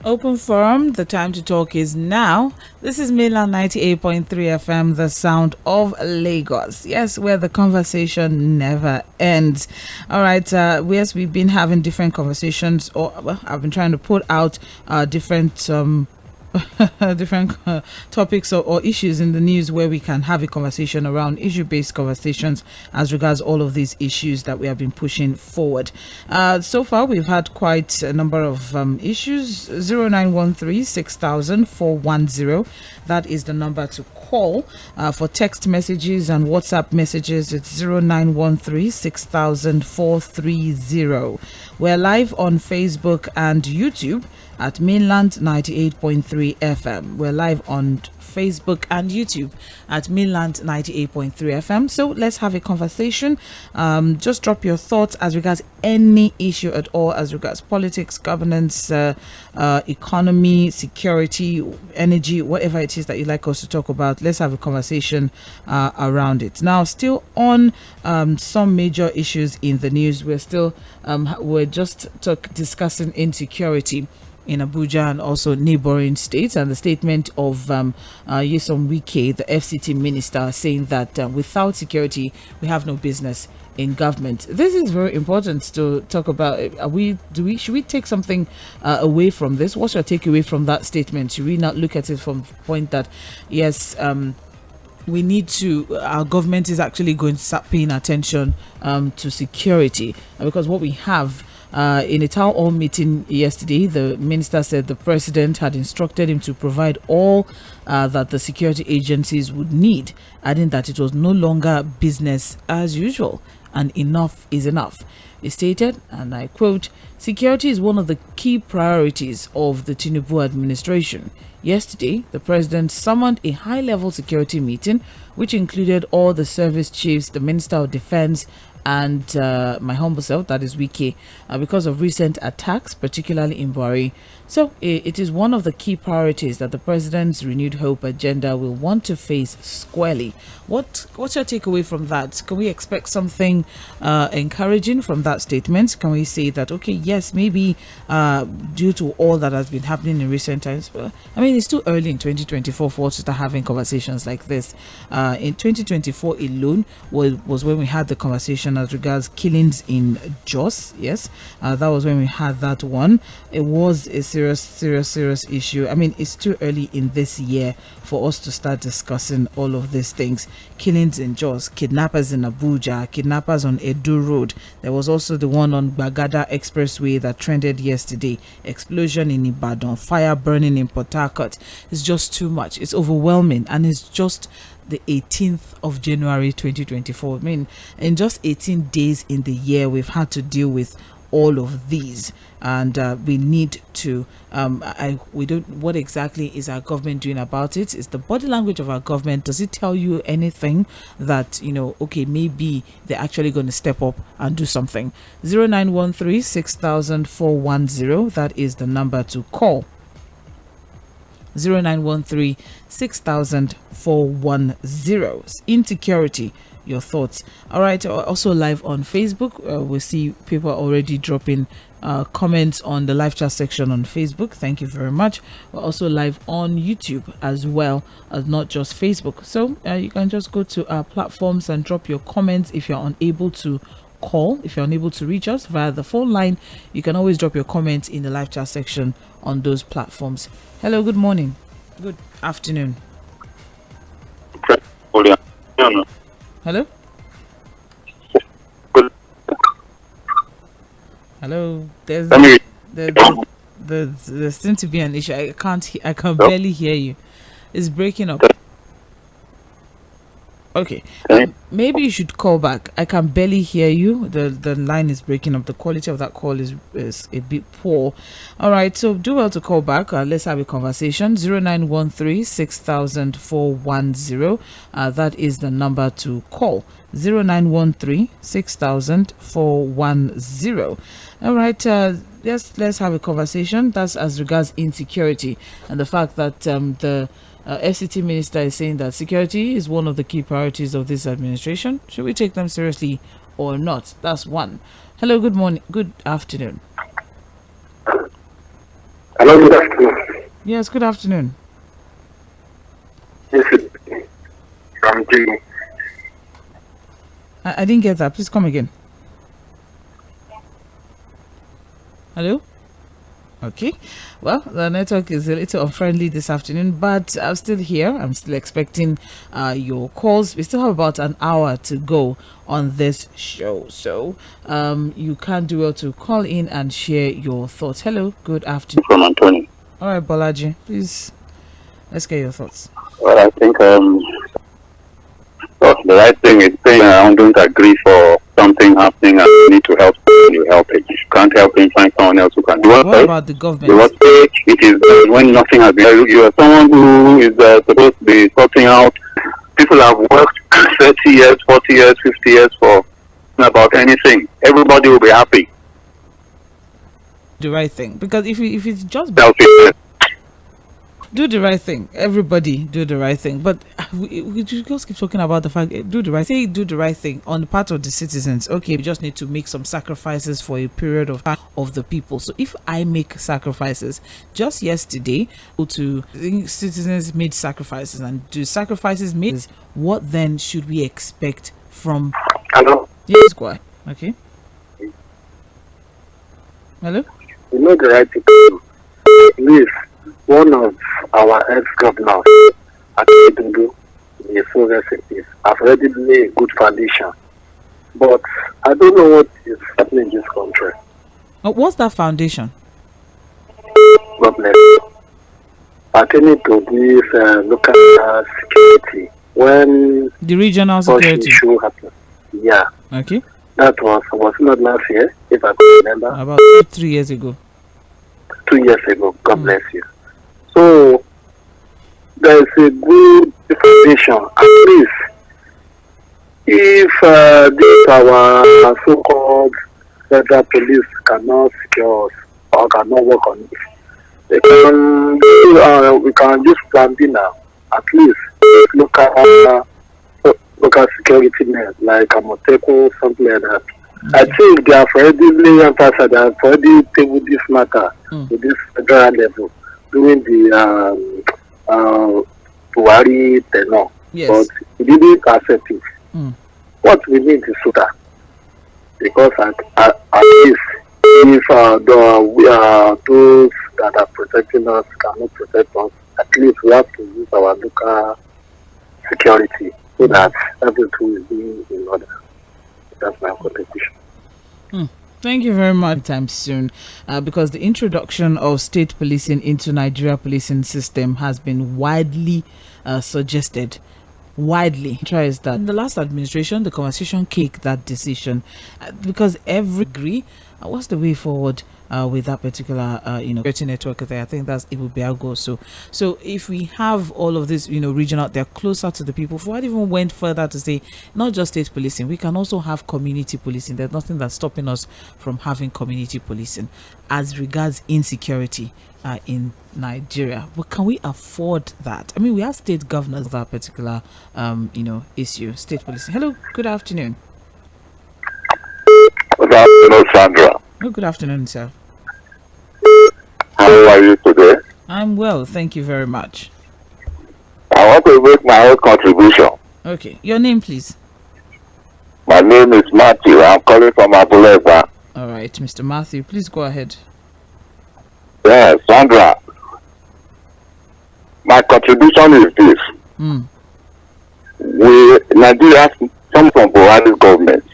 Open Forum, the time to talk is now. This is Milan 98.3 FM, the sound of Lagos. Yes, where the conversation never ends. All right, yes, we've been having different conversations, I've been trying to put out different topics or issues in the news where we can have a conversation around issue-based conversations as regards all of these issues that we have been pushing forward. So far, we've had quite a number of issues. 0913 6000 410. That is the number to call. For text messages and WhatsApp messages, it's 0913 6000 430. We're live on Facebook and YouTube at Mainland 98.3 FM. We're live on Facebook and YouTube at Mainland 98.3 FM. So let's have a conversation. Just drop your thoughts as regards any issue at all, as regards politics, governance, economy, security, energy, whatever it is that you'd like us to talk about. Let's have a conversation around it. Now, still on some major issues in the news. We're just discussing insecurity in Abuja and also neighboring states, and the statement of Nyesom Wike, the FCT minister, saying that without security we have no business in government. This is very important to talk about. Should we take something away from this? What's your takeaway from that statement? Should we not look at it from the point that yes, we need to, our government is actually going to start paying attention to security, because what we have in a town hall meeting yesterday, the minister said the president had instructed him to provide all that the security agencies would need, adding that it was no longer business as usual and enough is enough. He stated, and I quote, "Security is one of the key priorities of the Tinubu administration. Yesterday, the president summoned a high-level security meeting, which included all the service chiefs, the Minister of Defense, and my humble self, that is Wike, because of recent attacks, particularly in Buhari. So it is one of the key priorities that the president's renewed renewed hope agenda we want to face squarely. What's your takeaway from that? Can we expect something encouraging from that statement? Can we say that, okay, yes, maybe due to all that has been happening in recent times, but I mean, it's too early in 2024 for us to start having conversations like this. In 2024 alone was when we had the conversation as regards killings in Jos. Yes, that was when we had that one. It was a serious issue. I mean, it's too early in this year for us to start discussing all of these things. Killings in Jos, kidnappers in Abuja, kidnappers on Edo Road. There was also the one on Bagada Expressway that trended yesterday. Explosion in Ibadan, fire burning in Port Harcourt. It's just too much. It's overwhelming, and it's just the 18th of January 2024. I mean, in just 18 days in the year, we've had to deal with all of these, and we need to what exactly is our government doing about it? Is the body language of our government, does it tell you anything that, okay, maybe they're actually going to step up and do something? 0913 6000 410, that is the number to call. 0913 6000 410. Insecurity, your thoughts. All right, also live on Facebook. We see people already dropping comments on the live chat section on Facebook. Thank you very much. We're also live on YouTube as well as not just Facebook. So you can just go to our platforms and drop your comments. If you're unable to call, if you're unable to reach us via the phone line, you can always drop your comments in the live chat section on those platforms. Hello, good morning, good afternoon. Hello. Hello. There seems to be an issue. I can barely hear you. It's breaking up. Okay. Maybe you should call back. I can barely hear you. The line is breaking up. The quality of that call is a bit poor. All right. So do well to call back. Let's have a conversation. 0913 6000 410. That is the number to call. 0913 6000 410. All right. Let's have a conversation. That's as regards insecurity and the fact that the FCT minister is saying that security is one of the key priorities of this administration. Should we take them seriously or not? That's one. Hello, good morning, good afternoon. Hello, good afternoon. Yes, good afternoon. Yes, I'm Jimmy. I didn't get that. Please come again. Hello? Okay, well, the network is a little unfriendly this afternoon, but I'm still here. I'm still expecting your calls. We still have about an hour to go on this show, so you can do well to call in and share your thoughts. Hello, good afternoon. From Anthony. All right, Bolaji, please, let's get your thoughts. Well, I think the right thing is saying I don't agree for something happening and you need to help someone, you help it. If you can't help him, find someone else who can. What about the government? It is when nothing has been. You are someone who is supposed to be sorting out. People have worked 30 years, 40 years, 50 years for about anything. Everybody will be happy. The right thing, because if it's just do the right thing, everybody do the right thing. But we just keep talking about the fact, do the right thing on the part of the citizens. Okay, we just need to make some sacrifices for a period of time of the people. So if I make sacrifices, just yesterday, citizens made sacrifices, and do sacrifices made, what then should we expect from? Hello. Yes, go ahead. Okay. Hello. You know the right thing. Please. One of our ex-governors, Atinubu, ᴏᴜᴜ, have already laid a good foundation. But I don't know what is happening in this country. What's that foundation? God bless you. Pertaining to this local security, when the regional security issue happened, yeah. Okay. That was not last year, if I could remember. About 3 years ago. 2 years ago. God bless you. So there's a good foundation. At least if our so-called federal police cannot secure us or cannot work on it, they can we can use plan B now. at least local security men like Amoteco, something like that. I think they have already laid emphasis, they have already tabled this matter to this federal level during the Buhari tenure, but he didn't accept it. What we need is SOTA, because at least if those that are protecting us cannot protect us, at least we have to use our local security so that everything is being in order. That's my contribution. Thank you very much. Time soon, because the introduction of state policing into Nigeria policing system has been widely suggested. Widely tries that in the last administration, the conversation kicked that decision because every agree. What's the way forward with that particular network there? I think that's it would be our goal. So if we have all of this region out there closer to the people, for what even went further to say not just state policing, we can also have community policing. There's nothing that's stopping us from having community policing as regards insecurity in Nigeria. But can we afford that? I mean, we have state governors of that particular issue, state policing. Hello, good afternoon. Good afternoon, Sandra. Oh, good afternoon, sir. How are you today? I'm well, thank you very much. I want to make my own contribution. Okay, your name, please. My name is Matthew. I'm calling from Abuleba. All right, Mr. Matthew, please go ahead. Yes, Sandra. My contribution is this. Nigeria come from Buhari government.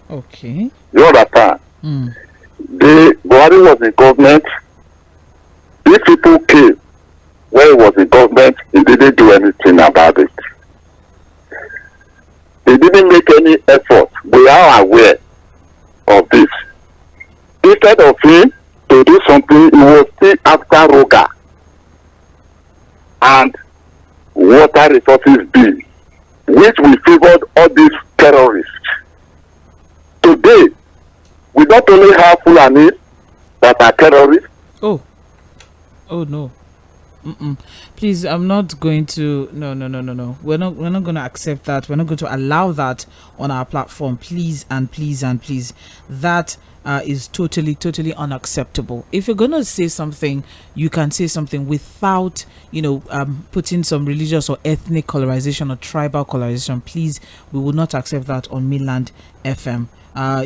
Okay. You understand? Buhari was in government. These people came when he was in government, he didn't do anything about it. He didn't make any effort. We are aware of this. Instead of him to do something, he was still after Roga and water resources bill, which we favored all these terrorists. Today, we not only have Fulani that are terrorists. Oh no. Please, I'm not going to. No. We're not going to accept that. We're not going to allow that on our platform. Please and please and please. That is totally unacceptable. If you're going to say something, you can say something without, putting some religious or ethnic colorization or tribal colorization. Please, we will not accept that on Mainland FM.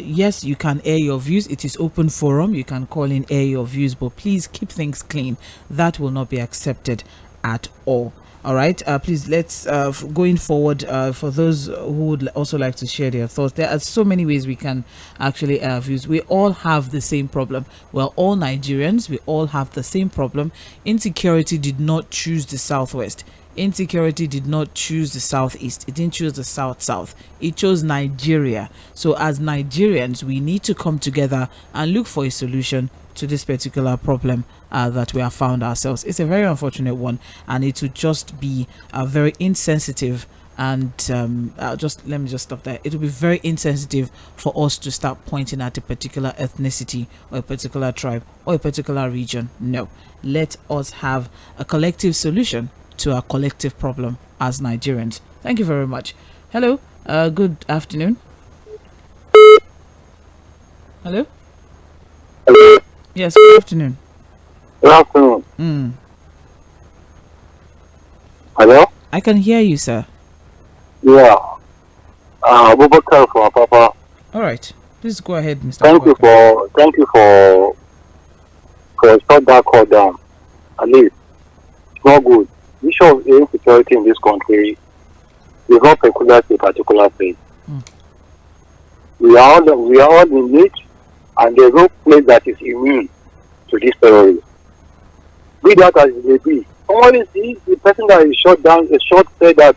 Yes, you can air your views. It is open forum. You can call in, air your views, but please keep things clean. That will not be accepted at all. All right, please, let's going forward, for those who would also like to share their thoughts. There are so many ways we can actually air views. We all have the same problem. We're all Nigerians. We all have the same problem. Insecurity did not choose the Southwest. Insecurity did not choose the Southeast. It didn't choose the South. It chose Nigeria. So as Nigerians, we need to come together and look for a solution to this particular problem that we have found ourselves. It's a very unfortunate one, and it would just be very insensitive. And let me just stop there. It will be very insensitive for us to start pointing at a particular ethnicity or a particular tribe or a particular region. No, let us have a collective solution to our collective problem as Nigerians. Thank you very much. Hello, good afternoon. Hello? Yes, good afternoon. Good afternoon. Hello? I can hear you, sir. Yeah. Abubakar from Papa. All right. Please go ahead, Mr. Thank you for stop that call down. At least it's not good. The issue of insecurity in this country is not peculiar to a particular place. We are all in it, and there's no place that is immune to this terrorism. Be that as it may be. Someone is the person that is shot down. A shot said that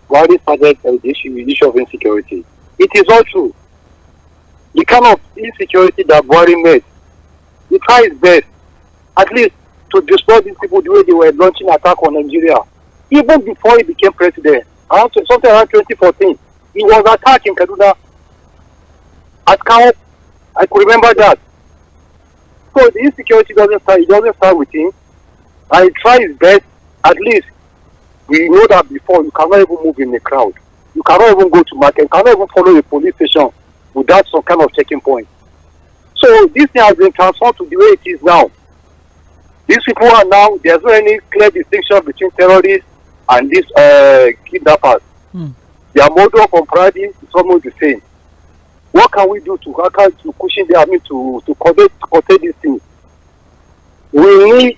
Buhari started the issue of insecurity. It is all true. The kind of insecurity that Buhari made, he tried his best, at least, to destroy these people the way they were launching attack on Nigeria. Even before he became president, something around 2014, he was attacking Kaduna. At Kao, I could remember that. So the insecurity doesn't start with him. I try his best, at least, We know that before you cannot even move in the crowd. You cannot even go to market. You cannot even follow a police station without some kind of checking point. So this thing has been transformed to the way it is now. These people are now, there's no any clear distinction between terrorists and these kidnappers. Their model of operandi is almost the same. What can we do to cushion them, to curtail these things? We need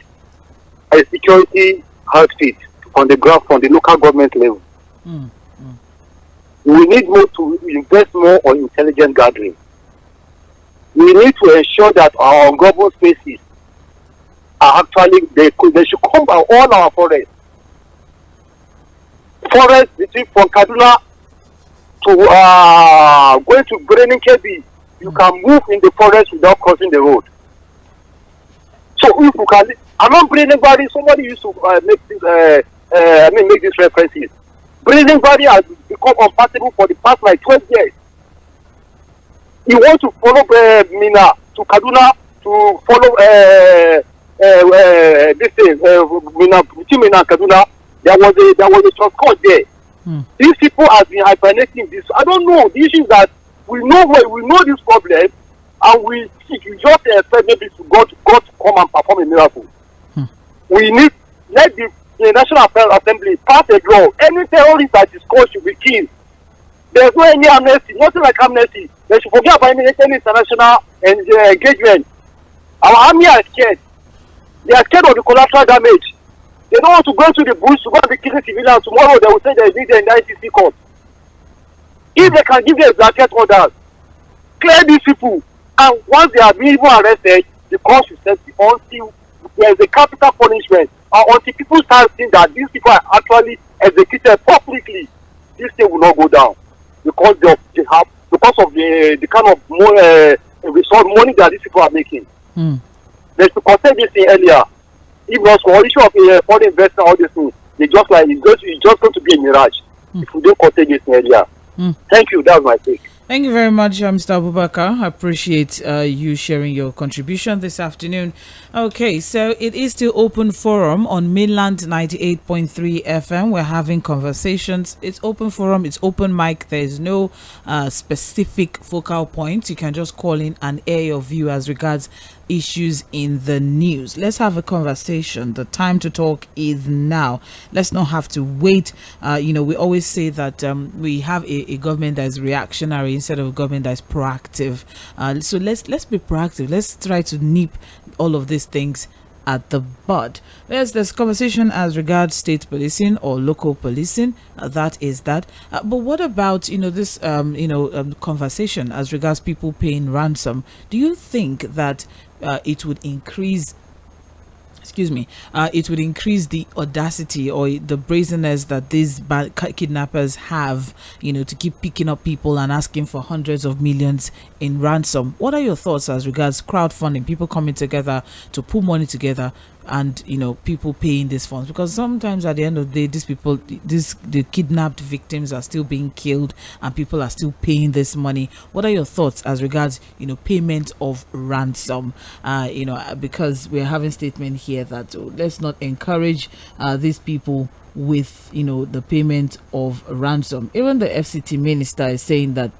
a security outfit on the ground from the local government level. We need more to invest more on intelligent gathering. We need to ensure that our ungoverned spaces are actually, they should come by all our forests. Forests between from Kaduna to going to Nɪɪṛkēbī, you can move in the forest without crossing the road. So if you can, I'm not bringing body. Somebody used to make these references. Breathing body has become unpassable for the past like 12 years. You want to follow Mina to Kaduna to follow this thing, Mina, between Mina and Kaduna. There was a transport there. These people have been hypernating this. I don't know. The issue is that we know this problem, and we just expect maybe to God to come and perform a miracle. We need let the National Assembly pass a law. Any terrorist that is caught should be killed. There's no any amnesty, nothing like amnesty. They should forget about any international engagement. Our army are scared. They are scared of the collateral damage. They don't want to go to the bush to go and be killing civilians. Tomorrow they will say they need the ICC court. If they can give them blanket orders, clear these people, and once they are being even arrested, the court should set until there is a capital punishment, or until people start seeing that these people are actually executed publicly, this thing will not go down because of the kind of money that these people are making. They should consider this thing earlier. If not for issue of foreign investment, all these things, it's just going to be a mirage if we don't consider this thing earlier. Thank you. That's my take. Thank you very much, Mr. Abubakar. I appreciate you sharing your contribution this afternoon. Okay, so it is still open forum on mainland 98.3 FM. We're having conversations. It's open forum. It's open mic. There is no specific focal point. You can just call in and air your view as regards issues in the news. Let's have a conversation. The time to talk is now. Let's not have to wait. We always say that we have a government that is reactionary instead of a government that is proactive. So let's be proactive. Let's try to nip all of these things at the bud. There's conversation as regards state policing or local policing. That is that. But what about this conversation as regards people paying ransom? Do you think that it would increase? It would increase the audacity or the brazenness that these kidnappers have, to keep picking up people and asking for hundreds of millions in ransom. What are your thoughts as regards crowdfunding, people coming together to put money together and, people paying these funds? Because sometimes at the end of the day, the kidnapped victims are still being killed and people are still paying this money. What are your thoughts as regards, payment of ransom? Because we're having statement here that let's not encourage these people with the payment of ransom. Even the FCT minister is saying that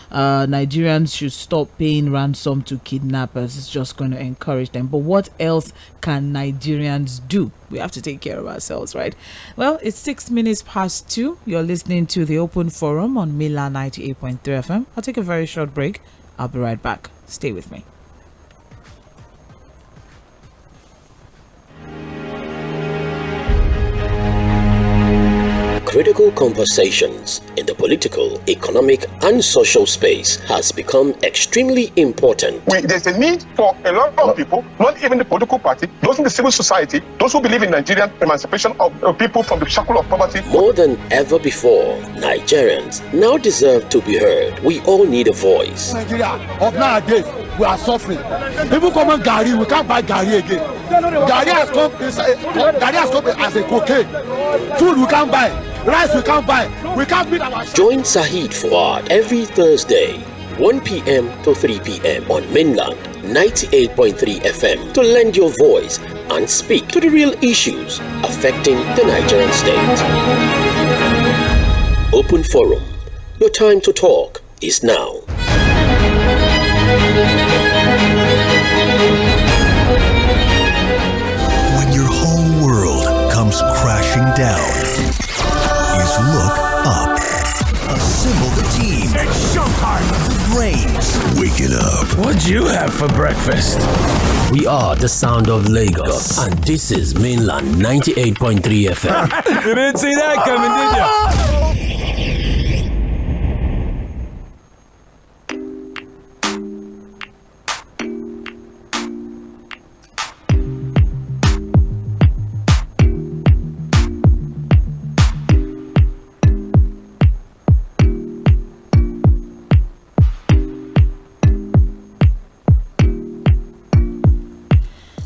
Nigerians should stop paying ransom to kidnappers. It's just going to encourage them. But what else can Nigerians do? We have to take care of ourselves, right? Well, it's 6 minutes past 2. You're listening to the Open Forum on Mila 98.3 FM. I'll take a very short break. I'll be right back. Stay with me. Critical conversations in the political, economic, and social space has become extremely important. There's a need for a lot of people, not even the political party, those in the civil society, those who believe in Nigerian emancipation of people from the shackle of poverty. More than ever before, Nigerians now deserve to be heard. We all need a voice. Nigeria of nowadays, we are suffering. People come and Gari, we can't buy Gari again. Gari has come as a cocaine. Food we can't buy. Rice we can't buy. We can't feed our. Join Saheed Fuad every Thursday, 1 p.m. to 3 p.m. on mainland 98.3 FM to lend your voice and speak to the real issues affecting the Nigerian state. Open Forum. Your time to talk is now. When your whole world comes crashing down, is look up. Assemble the team. It's showtime. The brains. Waking up. What'd you have for breakfast? We are the sound of Lagos, and this is mainland 98.3 FM. You didn't see that coming, did you?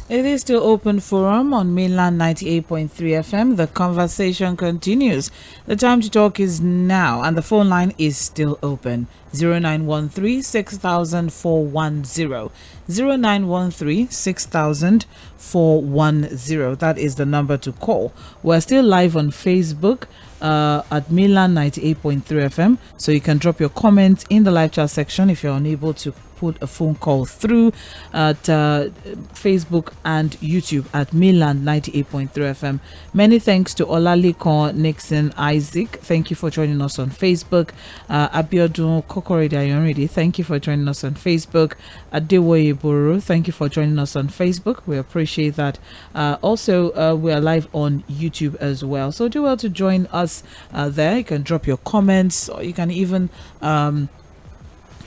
It is still Open Forum on mainland 98.3 FM. The conversation continues. The time to talk is now, and the phone line is still open. 0913 6000 410. 0913 6000 410. That is the number to call. We're still live on Facebook at mainland 98.3 FM. So you can drop your comments in the live chat section if you're unable to put a phone call through at Facebook and YouTube at mainland 98.3 FM. Many thanks to Olaleko Nixon Isaac. Thank you for joining us on Facebook. Abiodun Kokorede, thank you for joining us on Facebook. Adewayeburu, thank you for joining us on Facebook. We appreciate that. Also, we are live on YouTube as well. So do well to join us there. You can drop your comments, or you can even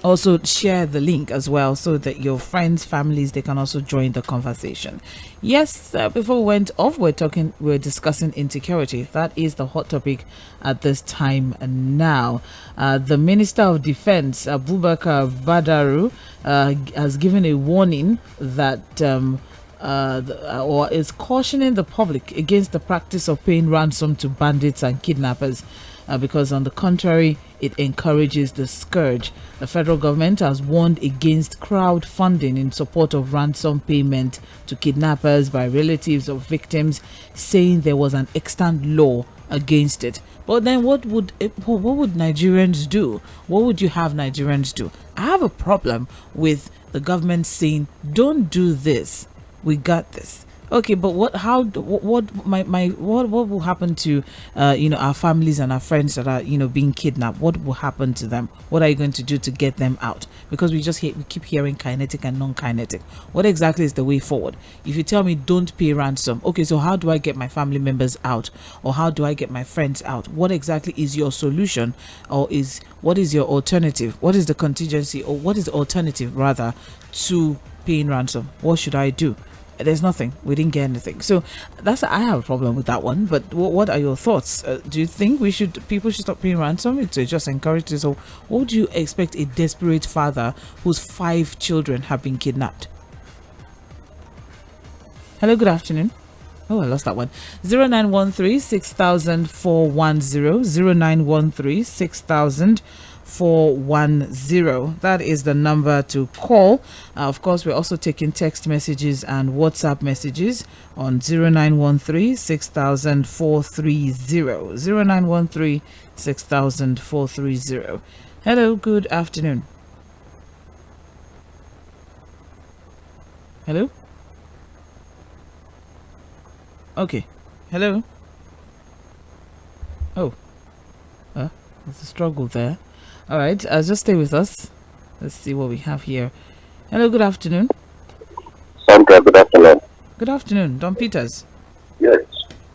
also share the link as well, so that your friends, families, they can also join the conversation. Yes, before we went off, we're discussing insecurity. That is the hot topic at this time now. The Minister of Defense, Abubakar Badaru, has given a warning that or is cautioning the public against the practice of paying ransom to bandits and kidnappers, because on the contrary, it encourages the scourge. The federal government has warned against crowdfunding in support of ransom payment to kidnappers by relatives of victims, saying there was an extant law against it. But then what would Nigerians do? What would you have Nigerians do? I have a problem with the government saying, don't do this, we got this. Okay, but what will happen to our families and our friends that are being kidnapped? What will happen to them? What are you going to do to get them out? Because we keep hearing kinetic and non-kinetic. What exactly is the way forward? If you tell me don't pay ransom, okay, so how do I get my family members out, or how do I get my friends out? What exactly is your solution, or what is your alternative? What is the contingency, or what is the alternative rather to paying ransom? What should I do? There's nothing. We didn't get anything. So I have a problem with that one. But what are your thoughts? Do you think people should stop paying ransom to just encourage this? Or what would you expect a desperate father whose 5 children have been kidnapped? Hello, good afternoon. Oh, I lost that one. 0913 6000 410. 0913 6000 410. That is the number to call. Of course, we're also taking text messages and WhatsApp messages on 0913 6000 430. 0913 6000 430. Hello, good afternoon. Hello? Okay. Hello? Oh. There's a struggle there. All right, just stay with us. Let's see what we have here. Hello, good afternoon. Sandra, good afternoon. Good afternoon, Don Peters. Yes.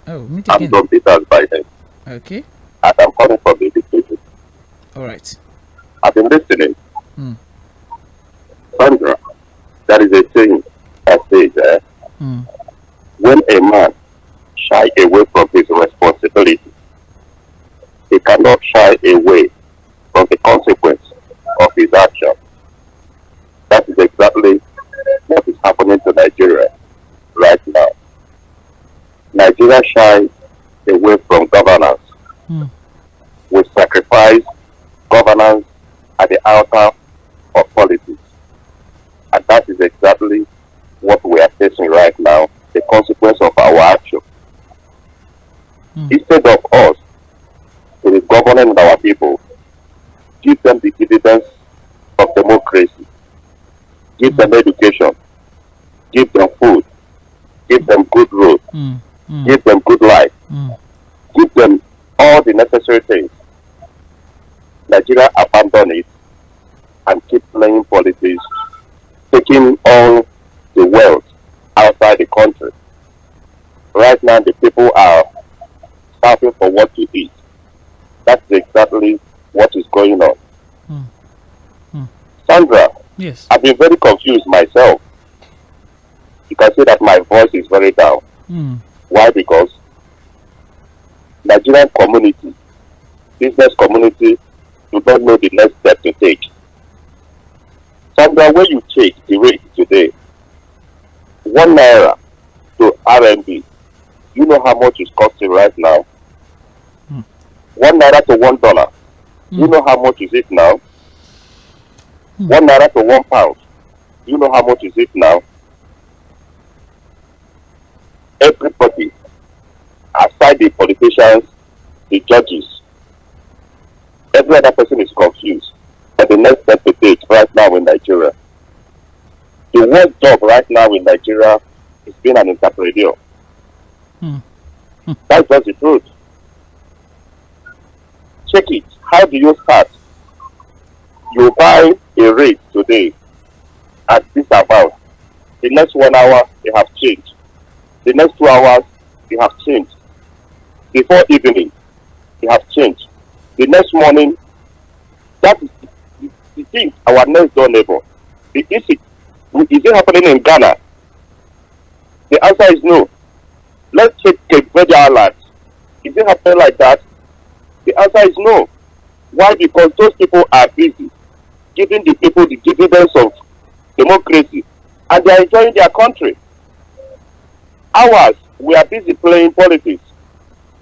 Oh, meet again. I'm Don Peters by name. Okay. And I'm calling from the education. All right. I've been listening. Sandra, there is a saying that says when a man shy away from his responsibility, he cannot shy away from the consequence of his action. That is exactly what is happening to Nigeria right now. Nigeria shies away from governance. We sacrifice governance at the altar of politics. And that is exactly what we are facing right now, the consequence of our action. Instead of us to be governing our people, give them the dividends of democracy, give them education, give them food, give them good roads, give them good life, give them all the necessary things. Nigeria abandon it and keep playing politics, taking all the wealth outside the country. Right now, the people are starving for what to eat. That's exactly what is going on. Sandra, yes, I've been very confused myself. You can see that my voice is very down. Why? Because Nigerian community, business community, do not know the next step to take. Sandra, when you take the rate today, 1 naira to RMB, you know how much it's costing right now? 1 naira to $1, you know how much is it now? 1 naira to £1, you know how much is it now? Everybody, aside the politicians, the judges, every other person is confused. But the next step to take right now in Nigeria, the worst job right now in Nigeria is being an interpreter. That's just the truth. Check it. How do you start? You buy a rate today at this amount. The next 1 hour, they have changed. The next 2 hours, they have changed. Before evening, they have changed. The next morning, that is the thing, our next door neighbor. Is it happening in Ghana? The answer is no. Let's check 괏 Is it happening like that? The answer is no. Why? Because those people are busy giving the people the dividends of democracy, and they are enjoying their country. Ours, we are busy playing politics,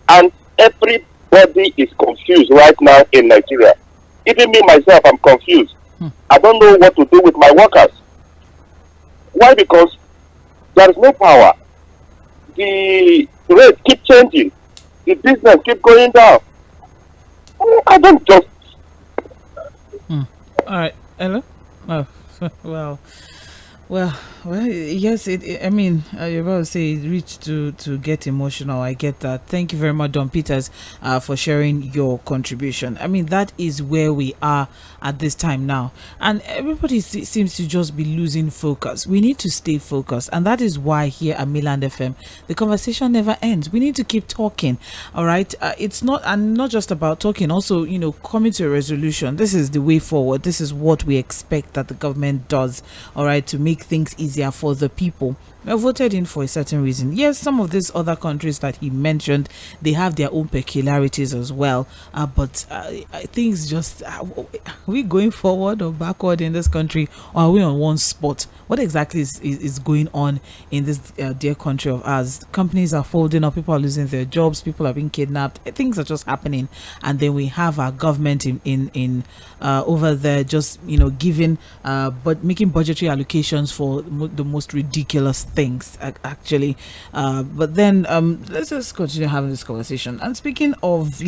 and everybody is confused right now in Nigeria. Even me myself, I'm confused. I don't know what to do with my workers. Why? Because there is no power. The rate keep changing. The business keep going down. I don't just. All right. Hello. Oh, well. Yes. I mean, you're about to say it reached to get emotional. I get that. Thank you very much, Don Peters, for sharing your contribution. I mean, that is where we are at this time now, and everybody seems to just be losing focus. We need to stay focused, and that is why here at Mainland FM, the conversation never ends. We need to keep talking. All right. It's not just about talking. Also, coming to a resolution. This is the way forward. This is what we expect that the government does. All right, to make things easier for the people. I voted in for a certain reason. Yes, some of these other countries that he mentioned, they have their own peculiarities as well. But things just, are we going forward or backward in this country, or are we on one spot? What exactly is going on in this dear country of ours? Companies are folding up, people are losing their jobs, people are being kidnapped, things are just happening, and then we have our government in over there just giving but making budgetary allocations for the most ridiculous things actually. But then let's just continue having this conversation. And speaking of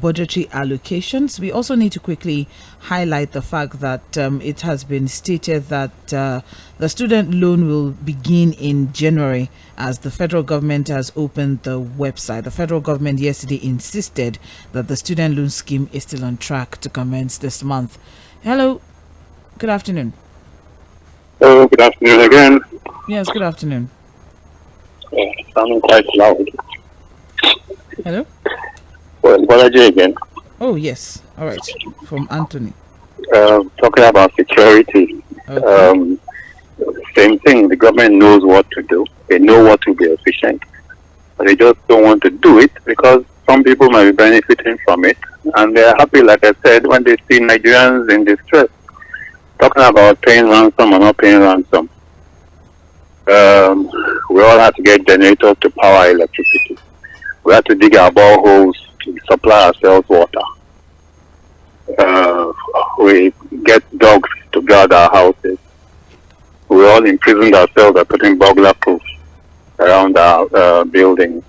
budgetary allocations, we also need to quickly highlight the fact that it has been stated that the student loan will begin in January, as the federal government has opened the website. The federal government yesterday insisted that the student loan scheme is still on track to commence this month. Hello, good afternoon. Hello, good afternoon again. Yes, good afternoon. Sounding quite loud. Hello? Well, Bolaji again. Oh, yes. All right. From Anthony. Talking about security. Okay. Same thing. The government knows what to do. They know what will be efficient. But they just don't want to do it because some people might be benefiting from it. And they're happy, like I said, when they see Nigerians in distress. Talking about paying ransom or not paying ransom. We all have to get generators to power electricity. We have to dig our boreholes to supply ourselves water. We get dogs to guard our houses. We all imprisoned ourselves by putting burglar proofs around our buildings.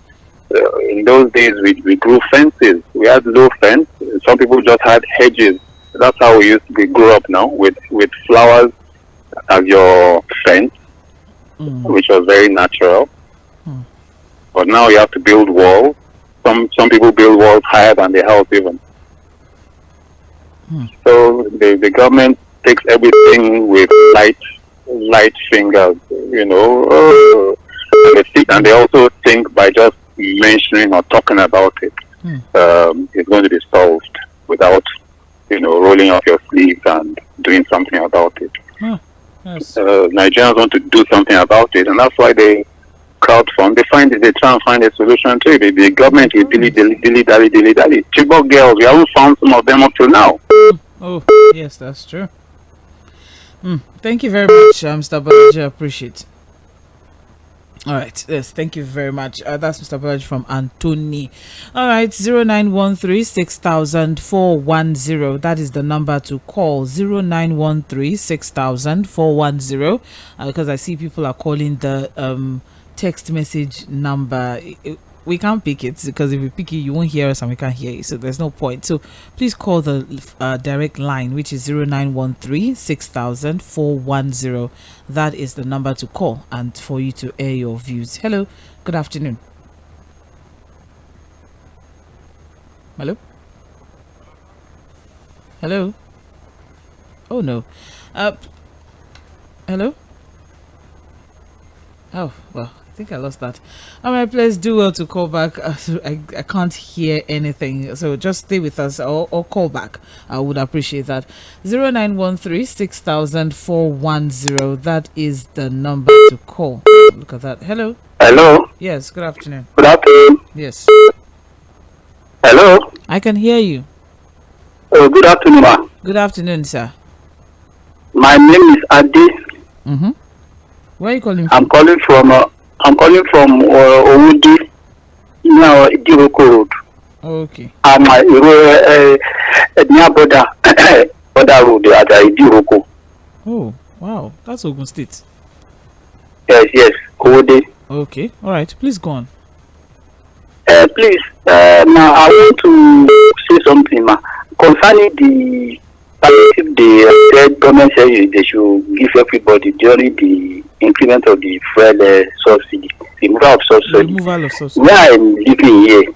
In those days, we grew fences. We had low fence. Some people just had hedges. That's how we used to grow up now, with flowers as your fence, which was very natural. But now you have to build walls. Some people build walls higher than the house even. So the government takes everything with light fingers, you know, and they also think by just mentioning or talking about it, it's going to be solved without, you know, rolling up your sleeves and doing something about it. Yes. Nigerians want to do something about it, and that's why they crowdfund. They try and find a solution to it. The government is dilly-dally. Chibok girls, we haven't found some of them up till now. Oh, yes, that's true. Thank you very much, Mr. Balaji. I appreciate it. All right, yes, thank you very much. That's Mr. Balaji from Anthony. All right, 0913 6000 410. That is the number to call. 0913 6000 410. Because I see people are calling the text message number. We can't pick it because if we pick it, you won't hear us and we can't hear you. So there's no point. So please call the direct line, which is 0913 6000 410. That is the number to call and for you to air your views. Hello, good afternoon. Hello? Hello? Oh no. Hello? Oh, well, I think I lost that. All right, please do well to call back. I can't hear anything, so just stay with us or call back. I would appreciate that. 0913 6000 410. That is the number to call. Look at that. Hello. Hello. Yes. Good afternoon. Good afternoon. Yes. Hello. I can hear you. Oh, good afternoon, ma. Good afternoon, sir. My name is Ade. Where are you calling from? I'm calling from Owudi, Diroko Road. Okay. I'm near border road at Diroko. Oh, wow. That's Ogun State. Yes, Owudi. Okay. All right. Please go on. Please, now I want to say something, ma, concerning the palliative day. The government said they should give everybody during the increment of the fuel subsidy, removal of subsidy. Where I'm living here,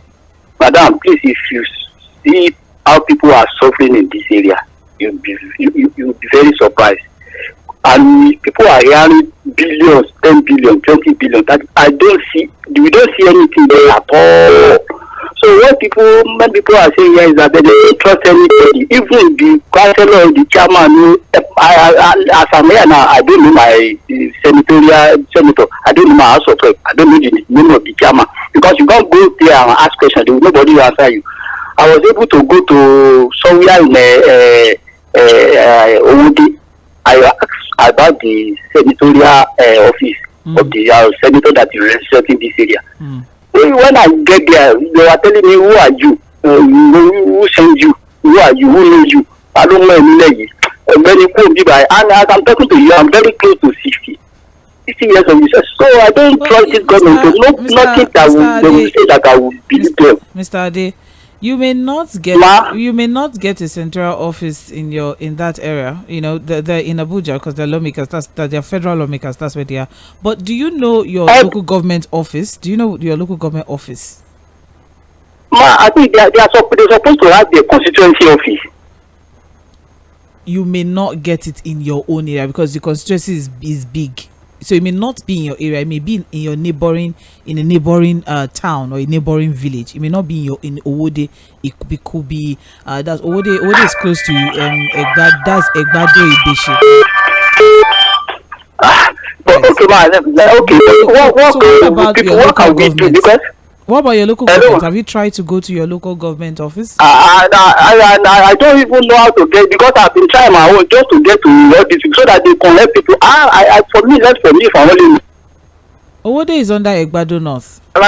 madam, please, if you see how people are suffering in this area, you'll be very surprised. And people are hearing billions, 10 billion, 20 billion. That we don't see anything there at all. So when people are saying here is that they don't trust anybody, even the councillor, the chairman. As I'm here now, I don't know my senator. I don't know my house of rep. I don't know the name of the chairman, because you can't go there and ask questions. Nobody will answer you. I was able to go to somewhere in Owudi. I asked about the senatorial office of the senator that is representing this area. When I get there, they were telling me, who are you? Who sent you? Who are you? Who knows you? I don't know any. Very cool, and as I'm talking to you, I'm very close to 60 years of age. So I don't trust this government. So nothing that they will say that I will believe them. Mr. Ade, you may not get a central office in that area. You know, they're in Abuja because they're lawmakers. They're federal lawmakers. That's where they are. But do you know your local government office? Do you know your local government office? I think they're supposed to have their constituency office. You may not get it in your own area because the constituency is big. So it may not be in your area. It may be in a neighboring town or a neighboring village. It may not be in Owode. It could be that's Owode. Owode is close to that's Egbado Ibeshi. Okay, man. Okay. What about your local government? Because what about your local government? Have you tried to go to your local government office? I don't even know how to get, because I've been trying my own just to get to all this so that they can help people. For me, if I only. Owode is under Egbado North. They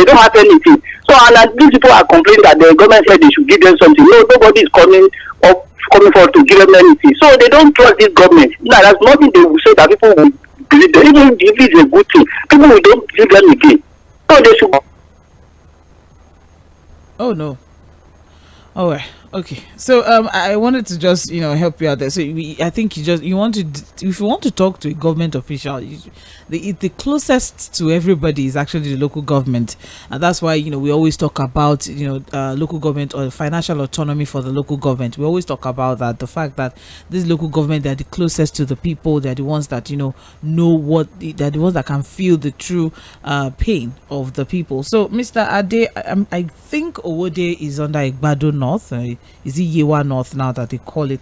don't have anything. So and these people are complaining that the government said they should give them something. No, nobody is coming up coming forward to give them anything. So they don't trust this government. Now, there's nothing they will say that people will believe them. Even if it's a good thing, people will don't believe them again. So they should. Oh no. All right. Okay. So I wanted to just help you out there. So I think you want to, if you want to talk to a government official, the closest to everybody is actually the local government, and that's why we always talk about local government or financial autonomy for the local government. We always talk about that, the fact that this local government, they're the closest to the people. They're the ones that know what they're the ones that can feel the true pain of the people. So Mr. Ade, I think Owode is under Igbado North. Is it Yewa North now that they call it?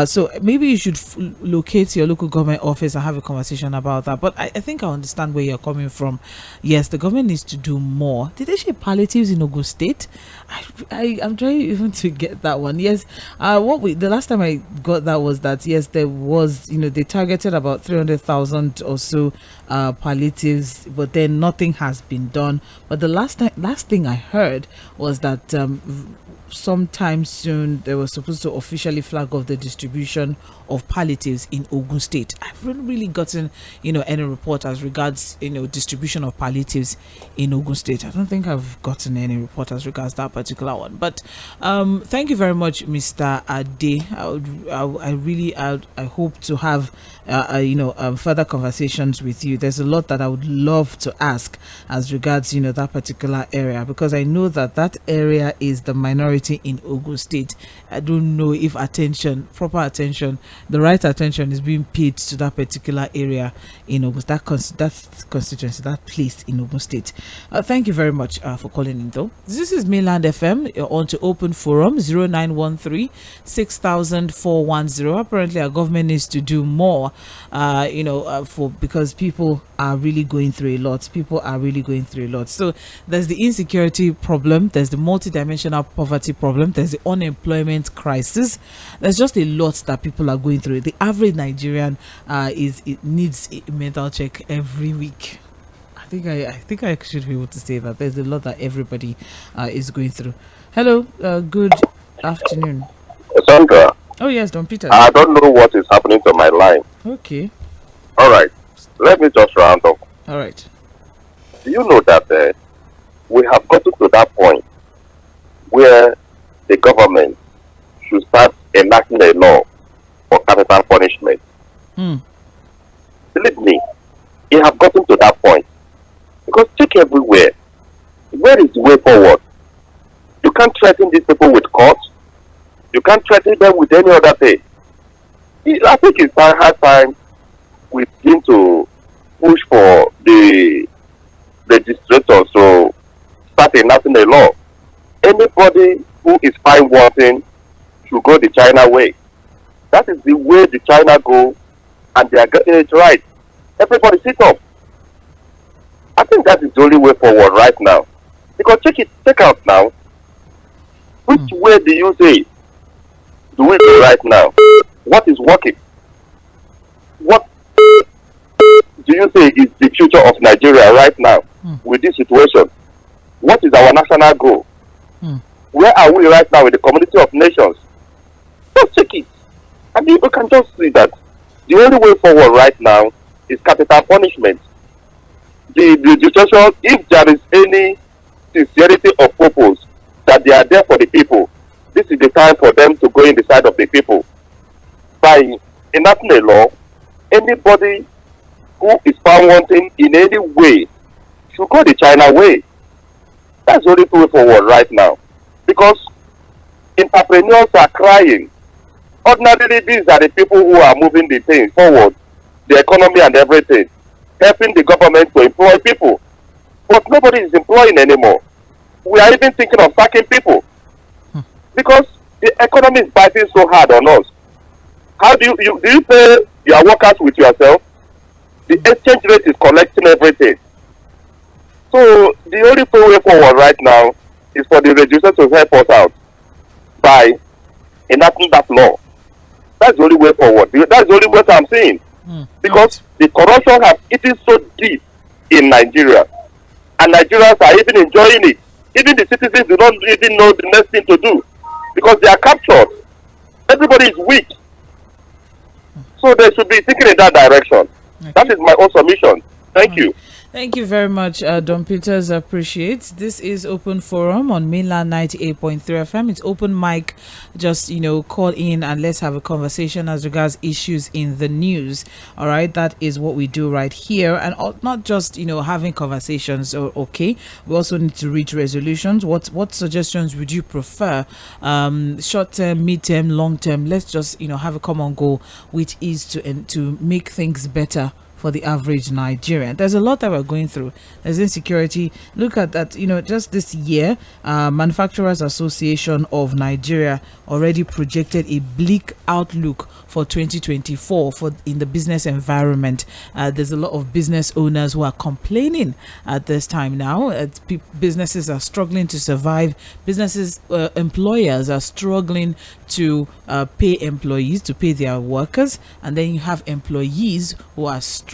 So maybe you should locate your local government office and have a conversation about that. But I think I understand where you're coming from. Yes, the government needs to do more. Did they say palliatives in Ogun State? I'm trying even to get that one. Yes, the last time I got that was that yes, there was they targeted about 300,000 or so palliatives, but then nothing has been done. But the last thing I heard was that sometime soon they were supposed to officially flag off the distribution of palliatives in Ogun State. I haven't really gotten any report as regards distribution of palliatives in Ogun State. I don't think I've gotten any report as regards that particular one. But thank you very much, Mr. Ade. I hope to have further conversations with you. There's a lot that I would love to ask as regards that particular area, because I know that area is the minority in Ogun State. I don't know if proper attention, the right attention is being paid to that particular area in Ogun, that constituency, that place in Ogun State. Thank you very much for calling in though. This is Mainland FM. You're on to Open Forum 0913 6410. Apparently our government needs to do more because people are really going through a lot. So there's the insecurity problem, there's the multidimensional poverty problem, there's the unemployment crisis. There's just a lot that people are going through. The average Nigerian needs a mental check every week. I think I should be able to say that there's a lot that everybody is going through. Hello, good afternoon. Sandra. Oh yes, Don Peter. I don't know what is happening to my line. Okay. All right. Let me just round up. All right. Do you know that we have gotten to that point where the government should start enacting a law for capital punishment? Believe me, we have gotten to that point. Because check everywhere. Where is the way forward? You can't threaten these people with court. You can't threaten them with any other thing. I think it's high time we begin to push for the legislators to start enacting a law. Anybody who is fine wanting should go the China way. That is the way the China go, and they are getting it right. Everybody sit up. I think that is the only way forward right now. Because check out now. Which way do you say do we do right now? What is working? What do you say is the future of Nigeria right now with this situation? What is our national goal? Where are we right now in the community of nations? Just check it. And people can just see that the only way forward right now is capital punishment. The legislation, if there is any sincerity of purpose that they are there for the people, this is the time for them to go in the side of the people. By enacting a law, anybody who is found wanting in any way should go the China way. That's the only way forward right now. Because entrepreneurs are crying. Ordinarily, these are the people who are moving the thing forward, the economy and everything, helping the government to employ people. But nobody is employing anymore. We are even thinking of sacking people. Because the economy is biting so hard on us. How do you pay your workers with yourself? The exchange rate is collecting everything. So the only way forward right now is for the legislators to help us out by enacting that law. That's the only way forward. That's the only way I'm seeing. Because the corruption has eaten so deep in Nigeria, and Nigerians are even enjoying it. Even the citizens do not even know the next thing to do, because they are captured. Everybody is weak. So they should be thinking in that direction. Okay. That is my own submission. Thank you. Thank you very much, Don Peters. Appreciate. This is Open Forum on Mainland 98.3 FM. It's open mic. Just, call in and let's have a conversation as regards issues in the news. All right. That is what we do right here. And not just, having conversations. Okay. We also need to reach resolutions. What suggestions would you prefer? Short term, mid term, long term. Let's just, have a common goal, which is to make things better for the average Nigerian. There's a lot that we're going through. There's insecurity. Look at that, just this year, Manufacturers Association of Nigeria already projected a bleak outlook for 2024 in the business environment. There's a lot of business owners who are complaining at this time now. Businesses are struggling to survive. Employers are struggling to pay employees, to pay their workers, and then you have employees who are struggling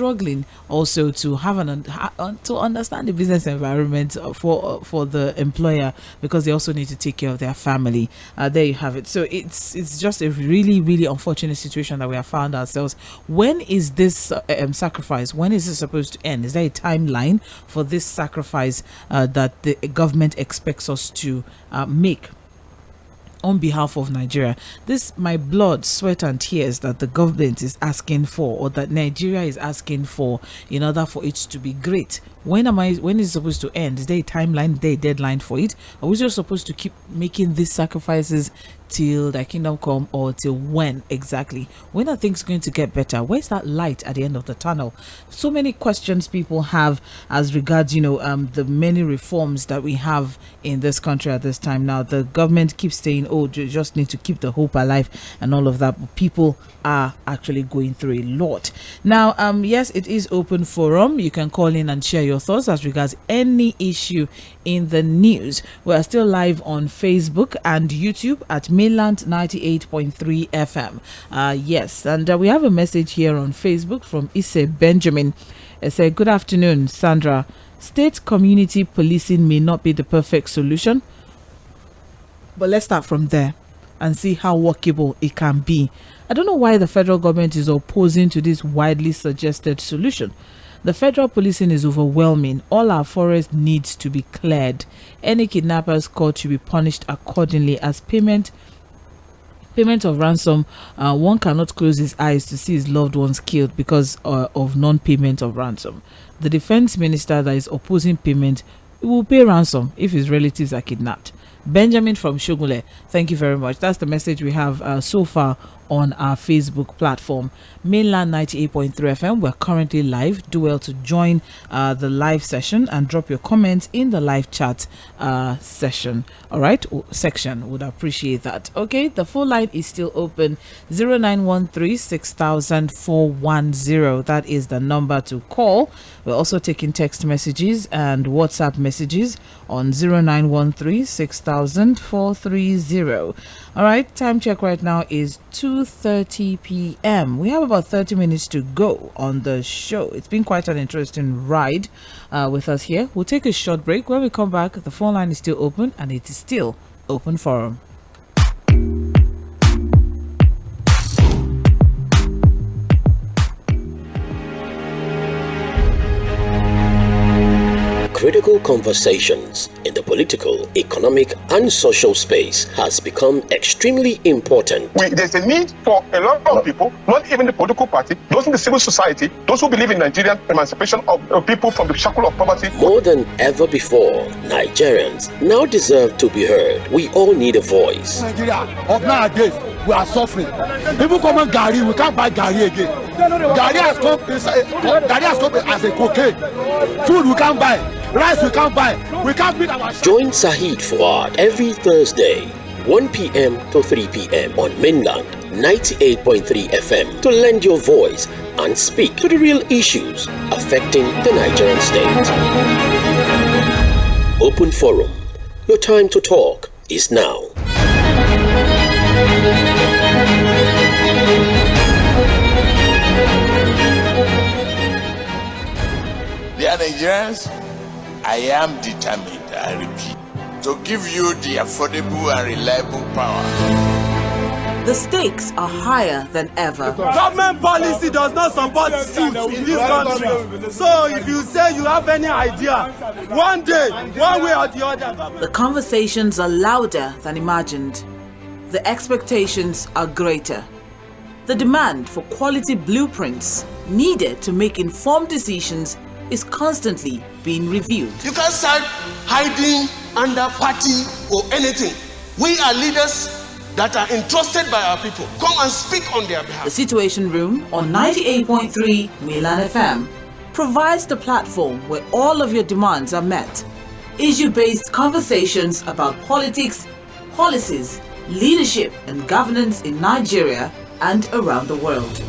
also to have to understand the business environment for the employer, because they also need to take care of their family. There you have it. So it's just a really, really unfortunate situation that we have found ourselves. When is this sacrifice? When is it supposed to end? Is there a timeline for this sacrifice that the government expects us to make on behalf of Nigeria? This my blood, sweat and tears that the government is asking for, or that Nigeria is asking for, in order for it to be great. When is it supposed to end? Is there a timeline, is there a deadline for it? Are we just supposed to keep making these sacrifices till the kingdom come, or till when exactly? When are things going to get better? Where's that light at the end of the tunnel? So many questions people have as regards, the many reforms that we have in this country at this time. Now, the government keeps saying, you just need to keep the hope alive and all of that. But people are actually going through a lot. Now, yes, it is open forum. You can call in and share your thoughts as regards any issue in the news. We are still live on Facebook and YouTube at Mainland 98.3 FM. Yes, and we have a message here on Facebook from Benjamin. It said, "Good afternoon, Sandra. State community policing may not be the perfect solution, but let's start from there and see how workable it can be. I don't know why the federal government is opposing to this widely suggested solution. The federal policing is overwhelming. All our forests needs to be cleared. Any kidnappers caught should be punished accordingly. As payment of ransom, one cannot close his eyes to see his loved ones killed because of non-payment of ransom. The defense minister that is opposing payment will pay ransom if his relatives are kidnapped." Benjamin from Shogule, thank you very much. That's the message we have so far on our Facebook platform, Mainland 98.3 FM. We're currently live. Do well to join the live session and drop your comments in the live chat session. All right, section. Would appreciate that. Okay, the phone line is still open. 0913-6000-410. That is the number to call. We're also taking text messages and WhatsApp messages on 0913-6000-430. All right, time check right now is 2:30 p.m. We have about 30 minutes to go on the show. It's been quite an interesting ride with us here. We'll take a short break. When we come back, the phone line is still open and it is still open forum. Critical conversations in the political, economic, and social space has become extremely important. There's a need for a lot of people, not even the political party, those in the civil society, those who believe in Nigerian emancipation of people from the shackle of poverty. More than ever before, Nigerians now deserve to be heard. We all need a voice. Nigeria of nowadays, we are suffering. People come and Gari, we can't buy Gari again. Gari has come as a cocaine. Food we can't buy. Rice we can't buy. We can't beat our... Join Saheed Fuad every Thursday, 1 p.m. to 3 p.m. on Mainland 98.3 FM to lend your voice and speak to the real issues affecting the Nigerian state. Open Forum. Your time to talk is now. Dear Nigerians, I am determined, I repeat, to give you the affordable and reliable power The stakes are higher than ever. Government policy does not support youth in this country. So if you say you have any idea, one day, one way or the other. The conversations are louder than imagined. The expectations are greater. The demand for quality blueprints needed to make informed decisions is constantly being reviewed. You can't start hiding under party or anything. We are leaders that are entrusted by our people. Come and speak on their behalf. The Situation Room on 98.3 Milan FM provides the platform where all of your demands are met. Issue-based conversations about politics, policies, leadership and governance in Nigeria and around the world.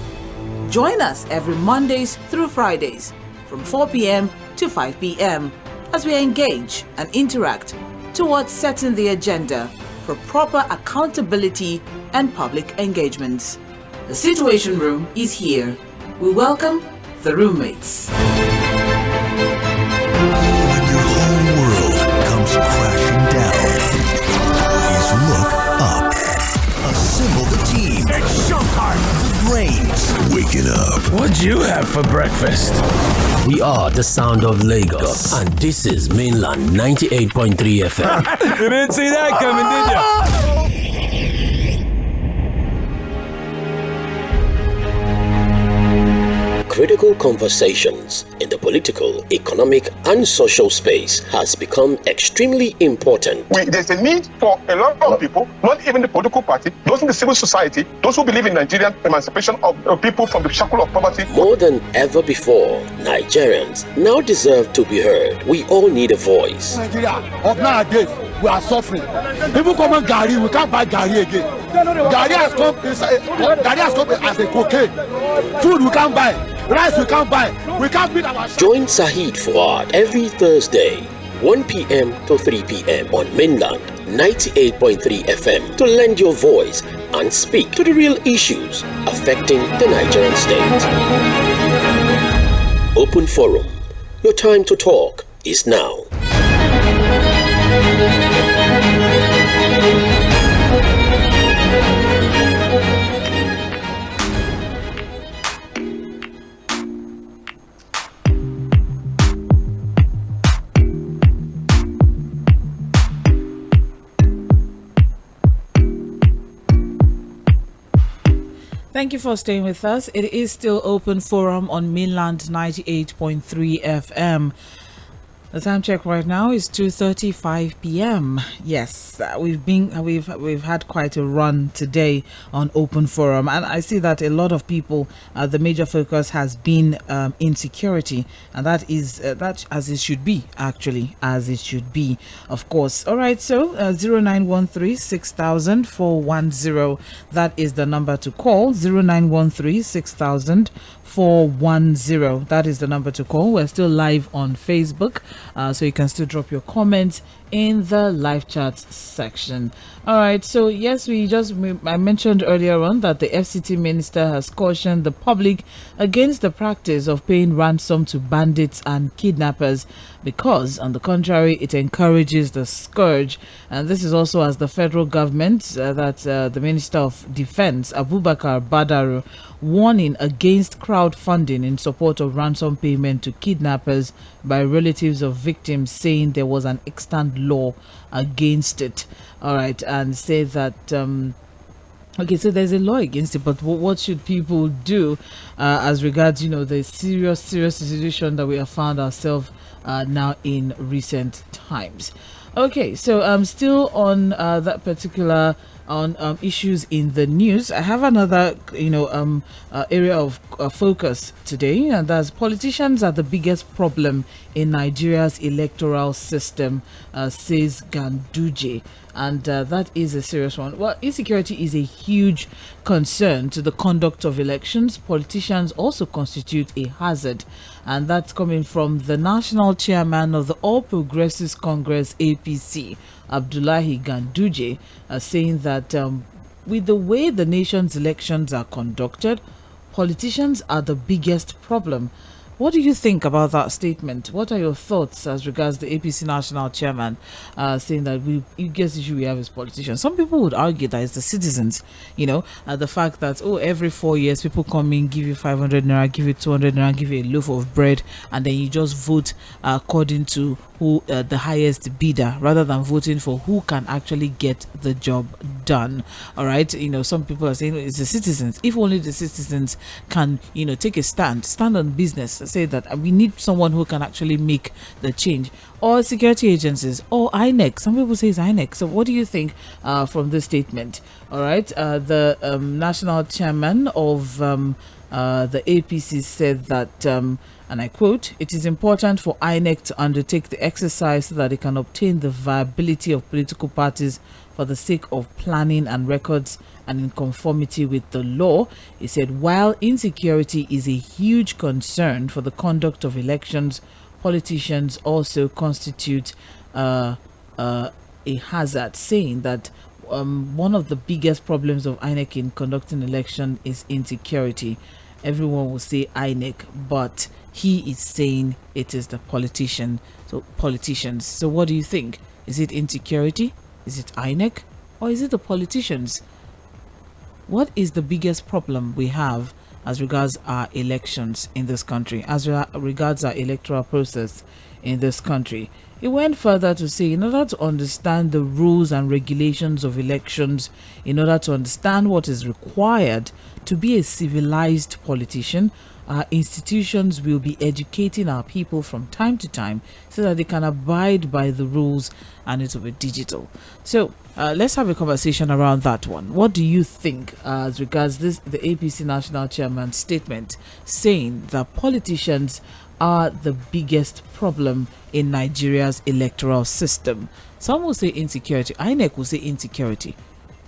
Join us every Mondays through Fridays from 4 p.m. to 5 p.m. as we engage and interact towards setting the agenda for proper accountability and public engagements. The Situation Room is here. We welcome the roommates. When your whole world comes crashing down, is look up. Assemble the team. It's showtime. The brains. Waking up. What'd you have for breakfast? We are the sound of Lagos, and this is Mainland 98.3 FM. You didn't see that coming, did you? Critical conversations in the political, economic, and social space has become extremely important. There's a need for a lot of people, not even the political party, those in the civil society, those who believe in Nigerian emancipation of people from the shackle of poverty. More than ever before, Nigerians now deserve to be heard. We all need a voice. Nigeria of nowadays, we are suffering. People come on Gari, we can't buy Gari again. Gari has come as a cocaine. Food we can't buy. Rice we can't buy. We can't beat our. Join Saheed Fuad every Thursday, 1 p.m. to 3 p.m. on Mainland 98.3 FM to lend your voice and speak to the real issues affecting the Nigerian state. Open Forum. Your time to talk is now. Thank you for staying with us. It is still Open Forum on Mainland 98.3 FM. The time check right now is 2:35 p.m. Yes, we've had quite a run today on Open Forum, and I see that a lot of people, the major focus has been insecurity, and that is that as it should be, actually, as it should be, of course. All right, so 0913 6000 410, that is the number to call. 0913 6000 410, that is the number to call. We're still live on Facebook, so you can still drop your comments in the live chat section. All right, so yes, I mentioned earlier on that the FCT minister has cautioned the public against the practice of paying ransom to bandits and kidnappers because, on the contrary, it encourages the scourge. And this is also as the federal government, the Minister of Defense, Abubakar Badaru, warning against crowdfunding in support of ransom payment to kidnappers by relatives of victims, saying there was an extant law against it. All right, and say that okay, so there's a law against it, but what should people do as regards, the serious situation that we have found ourselves now in recent times? Okay, so still on that particular issues in the news, I have another area of focus today, and that's politicians are the biggest problem in Nigeria's electoral system, says Ganduje. And that is a serious one. Well, insecurity is a huge concern to the conduct of elections. Politicians also constitute a hazard, and that's coming from the national chairman of the All Progressives Congress, APC, Abdullahi Ganduje, saying that with the way the nation's elections are conducted, politicians are the biggest problem. What do you think about that statement? What are your thoughts as regards the APC national chairman saying that the biggest issue we have is politicians? Some people would argue that it's the citizens, the fact that, every 4 years people come in, give you 500 naira, give you 200 naira, give you a loaf of bread, and then you just vote according to who the highest bidder, rather than voting for who can actually get the job done. All right. Some people are saying it's the citizens. If only the citizens can, take a stand on business, say that we need someone who can actually make the change, or security agencies, or INEC. Some people say it's INEC. So what do you think from this statement? All right. The national chairman of the APC said that, and I quote, "It is important for INEC to undertake the exercise so that it can obtain the viability of political parties for the sake of planning and records and in conformity with the law." He said, while insecurity is a huge concern for the conduct of elections, politicians also constitute a hazard, saying that one of the biggest problems of INEC in conducting election is insecurity. Everyone will say INEC, but he is saying it is the politicians. So what do you think? Is it insecurity? Is it INEC? Or is it the politicians? What is the biggest problem we have as regards our elections in this country, as regards our electoral process in this country? He went further to say, in order to understand the rules and regulations of elections, in order to understand what is required to be a civilized politician, our institutions will be educating our people from time to time so that they can abide by the rules, and it will be digital. So let's have a conversation around that one. What do you think as regards the APC national chairman's statement saying that politicians are the biggest problem in Nigeria's electoral system? Some will say insecurity. INEC will say insecurity.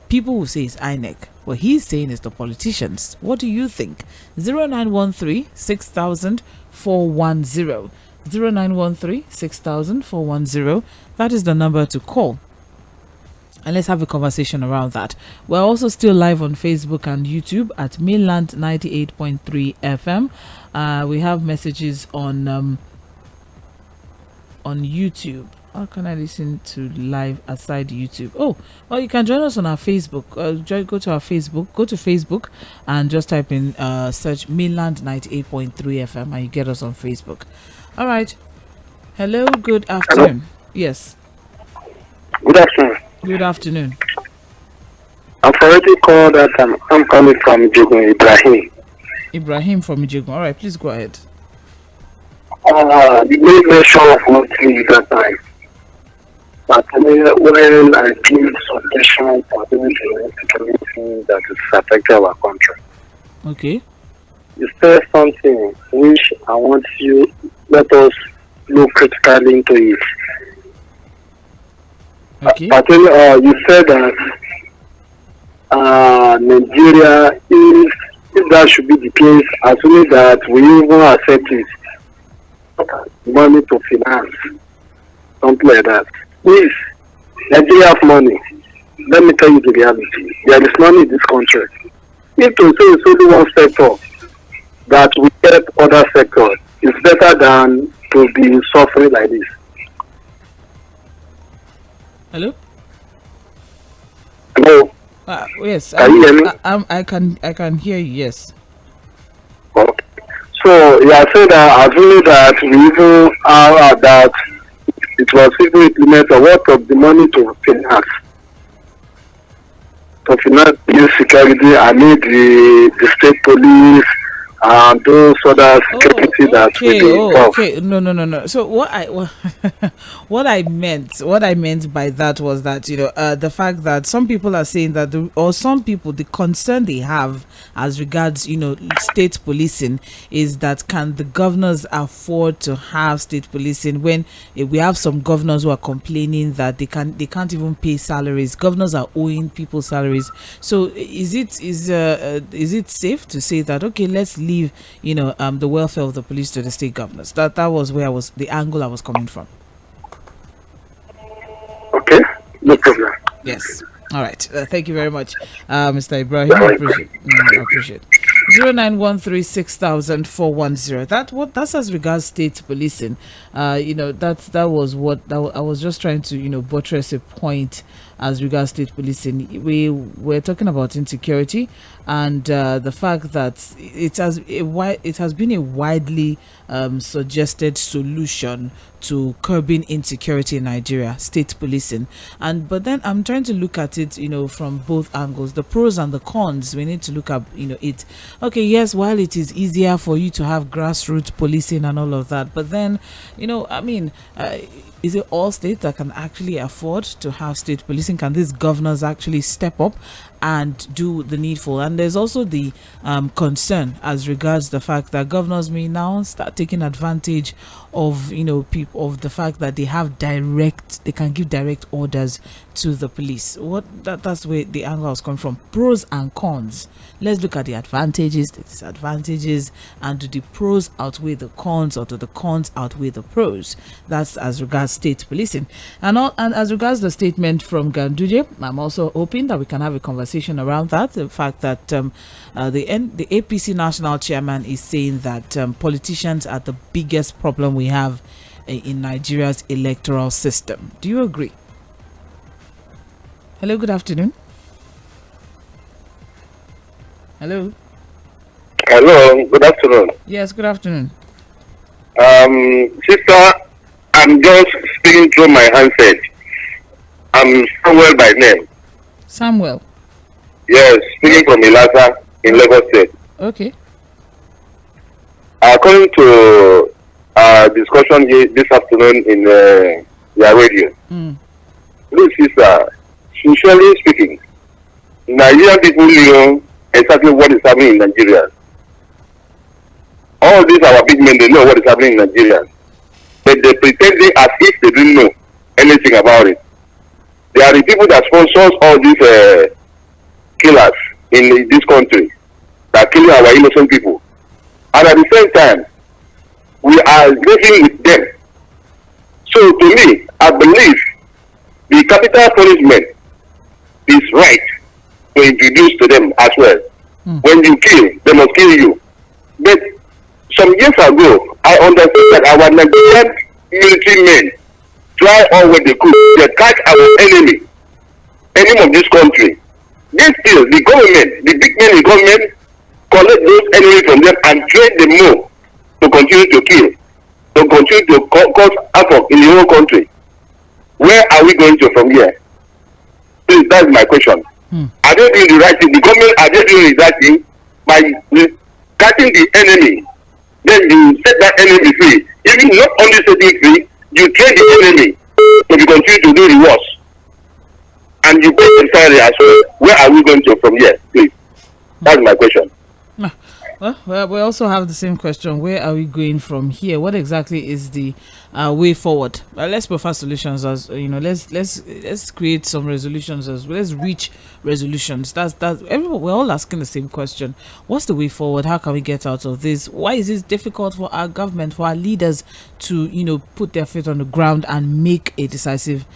People will say it's INEC. What he's saying is the politicians. What do you think? 0913 6000 410. 0913 6000 410. That is the number to call. And let's have a conversation around that. We're also still live on Facebook and YouTube at Mainland 98.3 FM. We have messages on YouTube. How can I listen to live aside YouTube? Oh, well, you can join us on our Facebook. Go to our Facebook. Go to Facebook and just type in search Mainland 98.3 FM, and you get us on Facebook. All right. Hello. Good afternoon. Hello. Yes. Good afternoon. Good afternoon. I've already called that I'm coming from Ijegun, Ibrahim. Ibrahim from Ijegun. All right, please go ahead. You made mention of one thing that time. But when I give suggestions for doing anything that is affecting our country. Okay. You said something which I want you let us look critically into it. Okay. But you said that Nigeria, if that should be the case, assuming that we even accept it, money to finance, something like that. If Nigeria have money, let me tell you the reality. There is money in this country. If to say it's only one sector that we get other sectors, it's better than to be suffering like this. Hello? Hello? Yes. Can you hear me? I can hear you, yes. Okay. So you are saying that assuming that we even are that it was even implemented, what of the money to finance the security, I need the state police and those other security that we do. Okay. No. So what I meant by that was that the fact that some people are saying that the concern they have as regards state policing is that can the governors afford to have state policing when we have some governors who are complaining that they can't even pay salaries. Governors are owing people salaries. So is it safe to say that okay, let's leave the welfare of the police to the state governors? That was where the angle I was coming from. Okay, no problem. Yes. All right. Thank you very much, Mr. Ibrahim. I appreciate. 0913600410. That's as regards state policing. That was what I was just trying to buttress a point as regards state policing. We were talking about insecurity and the fact that it has been a widely suggested solution to curbing insecurity in Nigeria, state policing. But then I'm trying to look at it, from both angles, the pros and the cons. We need to look at, it. Okay, yes, while it is easier for you to have grassroots policing and all of that, but then, is it all states that can actually afford to have state policing? Can these governors actually step up and do the needful? And there's also the concern as regards the fact that governors may now start taking advantage of people, of the fact that they can give direct orders to the police. That's where the angle is coming from. Pros and cons. Let's look at the advantages, the disadvantages, and do the pros outweigh the cons, or do the cons outweigh the pros? That's as regards state policing. And as regards the statement from Ganduje, I'm also hoping that we can have a conversation around that. The fact that the APC national chairman is saying that politicians are the biggest problem we have in Nigeria's electoral system. Do you agree? Hello, good afternoon. Hello. Hello, good afternoon. Yes, good afternoon. Sister, I'm just speaking through my handset. I'm Samuel by name. Samuel? Yes, speaking from Ilasa in Lagos State. Okay. According to discussion here this afternoon in your radio, this sister, sincerely speaking, Nigerian people know exactly what is happening in Nigeria. All these our big men, they know what is happening in Nigeria. But they pretending as if they didn't know anything about it. They are the people that sponsors all these killers in this country that are killing our innocent people. And at the same time, we are living with them. So to me, I believe the capital punishment is right to introduce to them as well. When you kill, they must kill you. But some years ago, I understood that our Nigerian military men try all what they could. They catch our enemy of this country. They still, the government, the big men in government, collect those enemies from them and train them more to continue to kill, to continue to cause havoc in the whole country. Where are we going to from here? Please, that's my question. Are they doing the right thing? The government, are they doing the right thing? By catching the enemy, then you set that enemy free. Even not only setting free, you train the enemy to continue to do the worst. And you pay them salary as well. Where are we going to from here? Please. That's my question. Well, we also have the same question. Where are we going from here? What exactly is the way forward? Let's prefer solutions as let's create some resolutions as well. Let's reach resolutions. That's everyone. We're all asking the same question. What's the way forward? How can we get out of this? Why is it difficult for our government, for our leaders to put their feet on the ground and make a decisive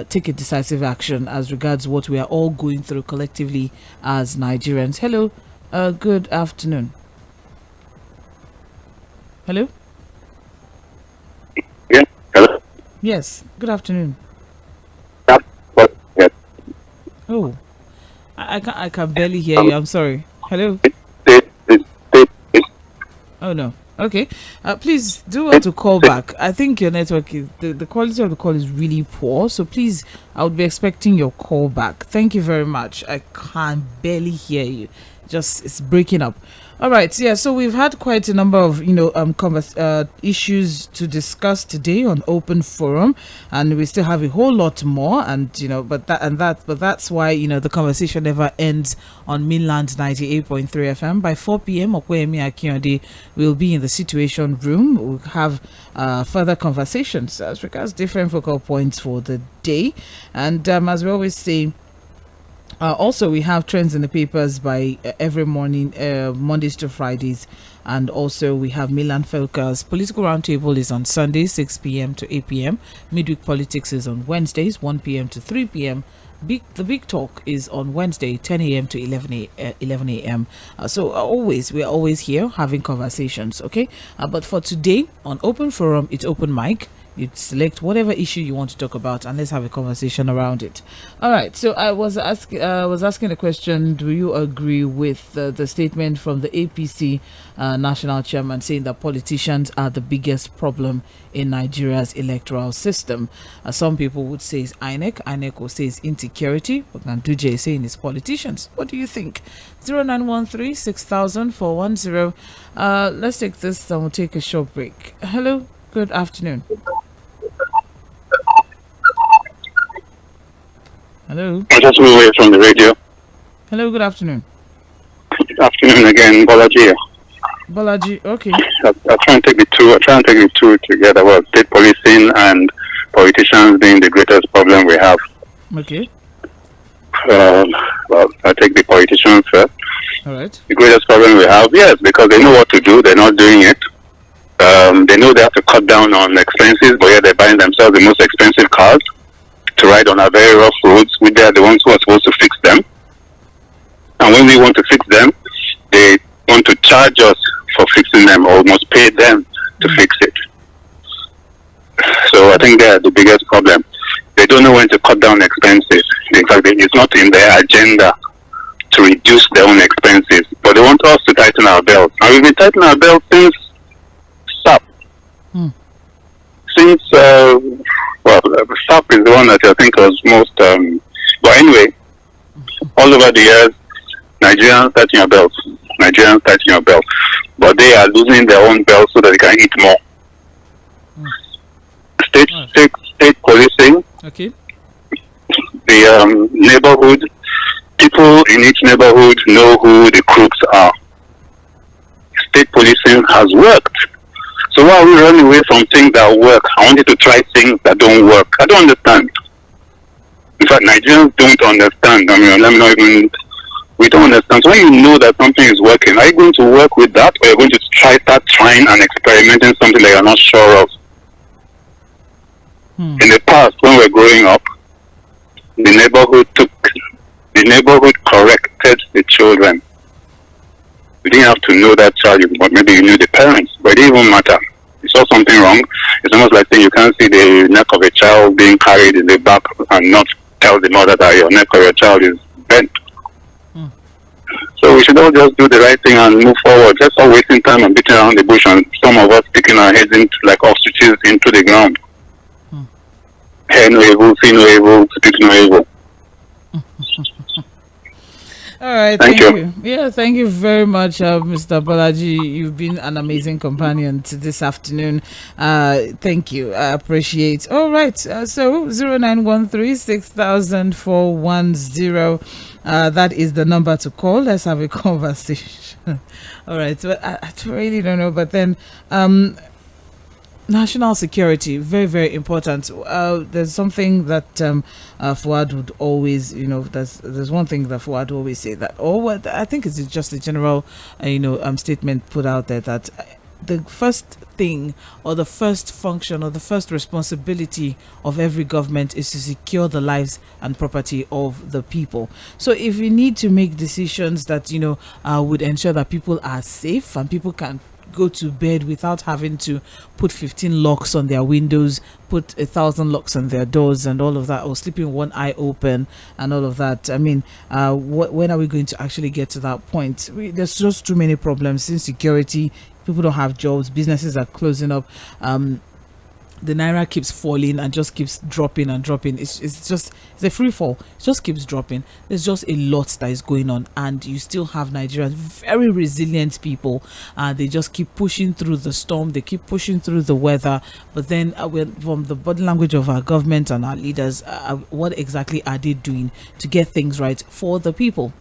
take a decisive action as regards what we are all going through collectively as Nigerians? Hello. Good afternoon. Hello? Yeah, hello? Yes, good afternoon. Oh, I can barely hear you. I'm sorry. Hello? Oh, no. Okay. Please do want to call back. I think your network is, the quality of the call is really poor. So please, I would be expecting your call back. Thank you very much. I can barely hear you. It's breaking up. All right, yeah, so we've had quite a number of issues to discuss today on Open Forum, and we still have a whole lot more, and but that's why the conversation never ends on Mainland 98.3 FM. By 4 p.m. Oᴘᴇɪr will be in the Situation Room. We'll have further conversations as regards different focal points for the day, and as we always say, also, we have trends in the papers by every morning, Mondays to Fridays, and also we have Milan Focus. Political Roundtable is on Sundays, 6 p.m. to 8 p.m. Midweek Politics is on Wednesdays, 1 p.m. to 3 p.m. The big talk is on Wednesday, 10 a.m. to 11 a.m. We're always here having conversations, okay? But for today, on Open Forum, it's open mic. You select whatever issue you want to talk about, and let's have a conversation around it. All right. So I was asking the question: do you agree with the statement from the APC national chairman saying that politicians are the biggest problem in Nigeria's electoral system? Some people would say it's INEC. INEC will say it's insecurity. But Ganduje is saying it's politicians. What do you think? 0913 6000 410. Let's take this and we'll take a short break. Hello. Good afternoon. Hello. I just moved away from the radio. Hello, good afternoon. Good afternoon again, Bolaji. Bolaji, okay. I try and take the two together. Well, state policing and politicians being the greatest problem we have. Okay. Well, I take the politicians first. All right. The greatest problem we have, yes, because they know what to do. They're not doing it. They know they have to cut down on expenses, but yet they're buying themselves the most expensive cars to ride on our very rough roads, which they are the ones who are supposed to fix them. And when we want to fix them, they want to charge us for fixing them, or must pay them to fix it. So I think they are the biggest problem. They don't know when to cut down expenses. In fact, it's not in their agenda to reduce their own expenses, but they want us to tighten our belts. And we've been tightening our belts since SAP. Since SAP is the one that I think was most. But anyway, all over the years, Nigerians tightening our belts. But they are losing their own belts so that they can eat more. State policing. Okay. The neighborhood, people in each neighborhood know who the crooks are. State policing has worked. So why are we running away from things that work? I wanted to try things that don't work. I don't understand. In fact, Nigerians don't understand. I mean, we don't understand. So when you know that something is working, are you going to work with that, or are you going to start trying and experimenting something that you're not sure of? In the past, when we were growing up, the neighborhood corrected the children. You didn't have to know that child, but maybe you knew the parents, but it didn't even matter. You saw something wrong. It's almost like saying you can't see the neck of a child being carried in the back and not tell the mother that your neck of your child is bent. So we should all just do the right thing and move forward. Just stop wasting time and beating around the bush, and some of us sticking our heads into like ostriches into the ground. Hear no evil, see no evil, speak no evil. All right, thank you. Yeah, thank you very much, Mr. Bolaji. You've been an amazing companion to this afternoon. Thank you. I appreciate. All right, so 0913 6000 410. That is the number to call. Let's have a conversation. All right, so I really don't know, but then national security, very, very important. There's something that Fuad would always, there's one thing that Fuad would always say that, I think it's just a general, statement put out there that the first thing or the first function or the first responsibility of every government is to secure the lives and property of the people. So if we need to make decisions that, would ensure that people are safe and people can go to bed without having to put 15 locks on their windows, put 1,000 locks on their doors and all of that, or sleeping one eye open and all of that. I mean, when are we going to actually get to that point? There's just too many problems. Insecurity, people don't have jobs, businesses are closing up, the naira keeps falling and just keeps dropping and dropping. It's a free fall. It just keeps dropping. There's just a lot that is going on, and you still have Nigerians, very resilient people. They just keep pushing through the storm. They keep pushing through the weather. But then from the body language of our government and our leaders, what exactly are they doing to get things right for the people?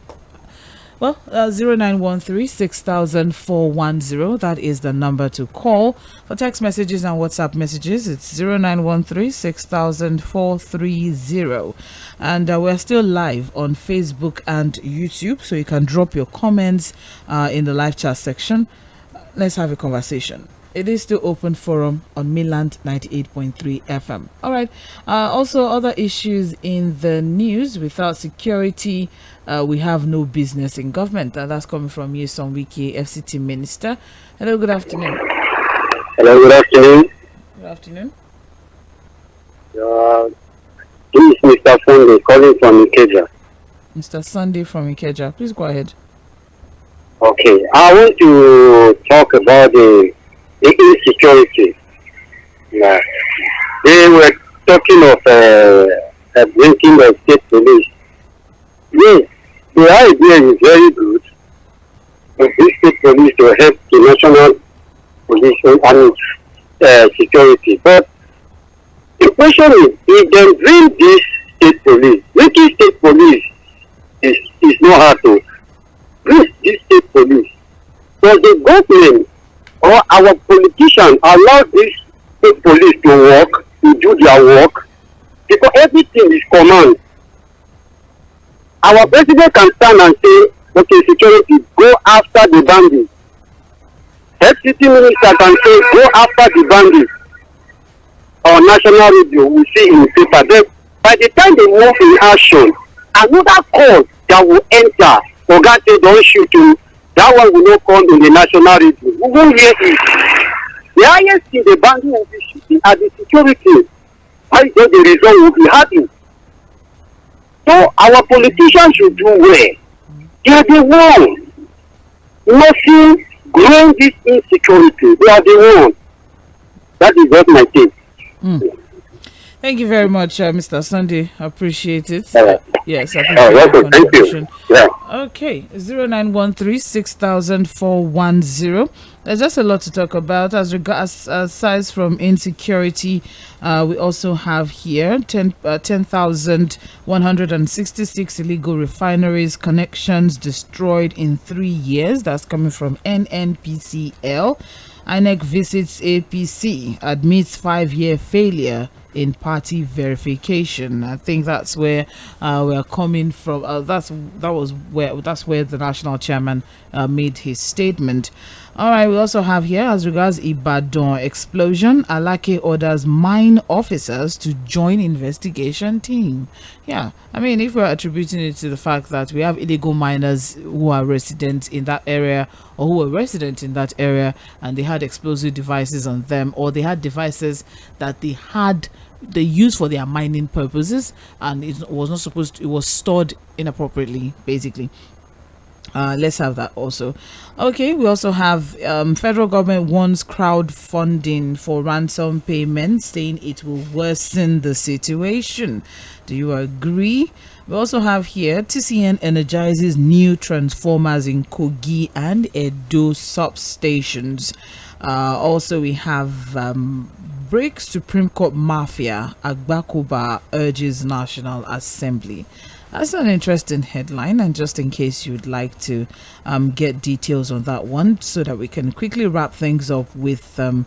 Well, 0913 6000 410, that is the number to call. For text messages and WhatsApp messages, it's 0913 6000 430. And we're still live on Facebook and YouTube, so you can drop your comments in the live chat section. Let's have a conversation. It is still open forum on Mainland 98.3 FM. All right. Also, other issues in the news. Without security, we have no business in government. And that's coming from Yᴏᴜᴜᴜ, FCT Minister. Hello, good afternoon. Hello, good afternoon. Good afternoon. This is Mr. Sunday calling from Ikeja. Mr. Sunday from Ikeja. Please go ahead. Okay. I want to talk about the insecurity. Yeah. They were talking of bringing the state police. Yes, the idea is very good. For this state police to help the national police and security. But the question is, if they bring this state police, making state police is not hard to bring this state police. Does the government or our politicians allow this state police to work, to do their work? Because everything is command. Our president can stand and say, okay, security, go after the bandits. FCT minister can say, go after the bandits. Our national radio will see in the paper. Then, by the time they move in action, another call that will enter, for God say, don't shoot you, that one will not come in the national radio. We won't hear it. The highest thing the bandit will be shooting at the security. I know the result will be happy. So our politicians should do well. They are the one nothing growing this insecurity. They are the one. That is what my take. Thank you very much, Mr. Sunday. Appreciate it. Yes, I appreciate thank you. Yeah. Okay, 0913-6000-410. There's just a lot to talk about as regards aside from insecurity. We also have here 10,166 illegal refineries connections destroyed in 3 years. That's coming from NNPCL. INEC visits APC, admits 5-year failure in party verification. I think that's where we're coming from. That's where the national chairman made his statement. All right, we also have here, as regards Ibadan explosion, Alake orders mine officers to join investigation team. Yeah, I mean, if we're attributing it to the fact that we have illegal miners who are residents in that area, or who were resident in that area, and they had explosive devices on them, or they had devices that they used for their mining purposes, and it was not supposed to, it was stored inappropriately, basically. Let's have that also. Okay, we also have federal government wants crowdfunding for ransom payments, saying it will worsen the situation. Do you agree? We also have here TCN energizes new transformers in Kogi and Edo substations. Also, we have break Supreme Court mafia, Agbakoba urges National Assembly. That's an interesting headline, and just in case you'd like to get details on that one, so that we can quickly wrap things up with the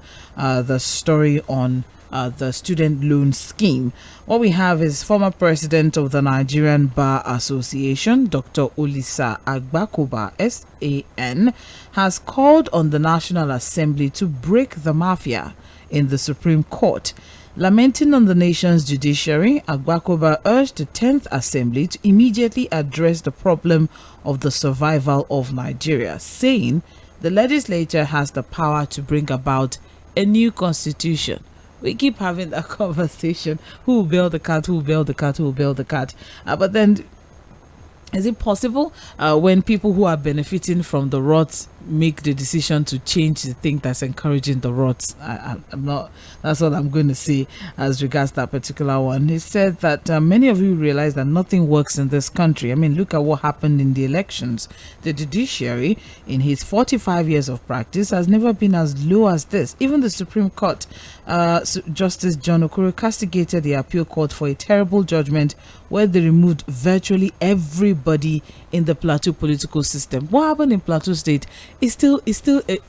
story on the student loan scheme. What we have is former president of the Nigerian Bar Association, Dr. Olisa Agbakoba, SAN, has called on the National Assembly to break the mafia in the Supreme Court. Lamenting on the nation's judiciary, Agbakoba urged the 10th Assembly to immediately address the problem of the survival of Nigeria, saying the legislature has the power to bring about a new constitution. We keep having that conversation. Who will bail the cat? Who will bail the cat? Who will bail the cat? But then, is it possible when people who are benefiting from the rots make the decision to change the thing that's encouraging the rots? I'm not. That's what I'm going to say as regards that particular one. He said that many of you realize that nothing works in this country. I mean, look at what happened in the elections. The judiciary, in his 45 years of practice, has never been as low as this. Even the Supreme Court, Justice John Okoro castigated the appeal court for a terrible judgment where they removed virtually everybody in the Plateau political system. What happened in Plateau State is still a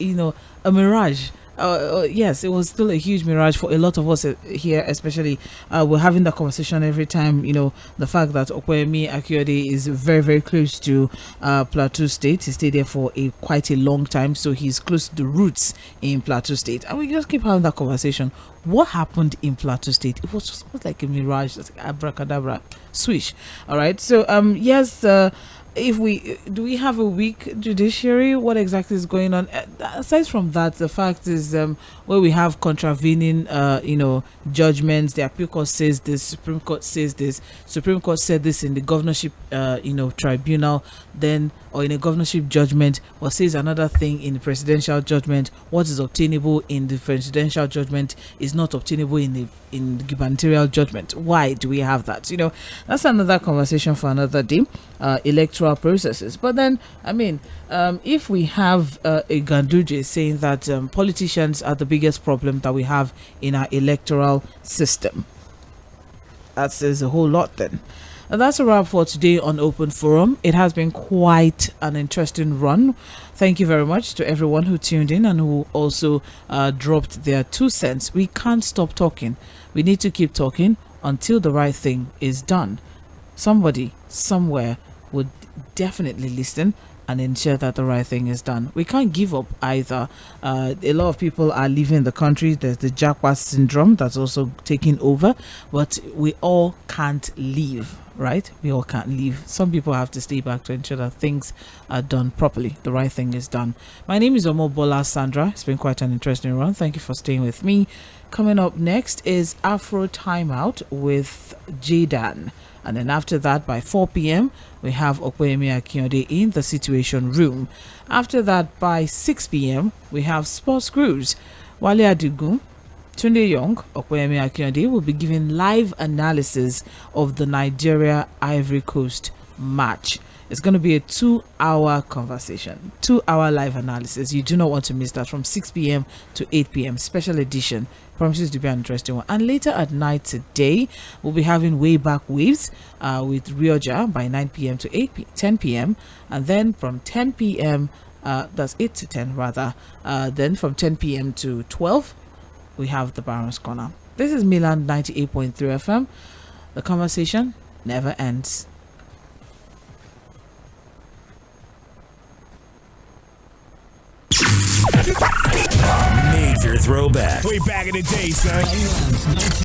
mirage. yes, it was still a huge mirage for a lot of us here, especially we're having that conversation every time, the fact that OKOYEMI AKINODE is very, very close to Plateau State. He stayed there for quite a long time, so he's close to the roots in Plateau State. And we just keep having that conversation. What happened in Plateau State? It was just like a mirage, like abracadabra, swish. All right, so yes, do we have a weak judiciary? What exactly is going on? Aside from that, the fact is where we have contravening judgments. The appeal court says this, Supreme Court says this. Supreme Court said this in the governorship tribunal, then, or in a governorship judgment, or says another thing in the presidential judgment. What is obtainable in the presidential judgment is not obtainable in the gubernatorial judgment. Why do we have that? That's another conversation for another day. Electoral processes. But then, if we have a Ganduje saying that politicians are the biggest problem that we have in our electoral system, that says a whole lot then. And that's a wrap for today on Open Forum. It has been quite an interesting run. Thank you very much to everyone who tuned in and who also dropped their 2 cents. We can't stop talking. We need to keep talking until the right thing is done. Somebody, somewhere would definitely listen and ensure that the right thing is done. We can't give up either. A lot of people are leaving the country. There's the Japa syndrome that's also taking over, but we all can't leave, right? We all can't leave. Some people have to stay back to ensure that things are done properly. The right thing is done. My name is OMOBOLA SANDRA. It's been quite an interesting run. Thank you for staying with me. Coming up next is Afro Timeout with Jaydan. And then after that, by 4 p.m., we have OKOYEMI AKINODE in the Situation Room. After that, by 6 p.m., we have Sports Cruise. Wale Adigun, Tunde Young, OKOYEMI AKINODE will be giving live analysis of the Nigeria-Ivory Coast match. It's going to be a 2-hour conversation, 2-hour live analysis. You do not want to miss that from 6 p.m. to 8 p.m. Special edition. Promises to be an interesting one. And later at night today, we'll be having Way Back Waves with Rioja by 9 p.m. to 10 p.m. And then from 10 p.m., that's 8 to 10 rather, then from 10 p.m. to 12, we have the Baron's Corner. This is Milan 98.3 FM. The conversation never ends. Major throwback. Way back in the day, son.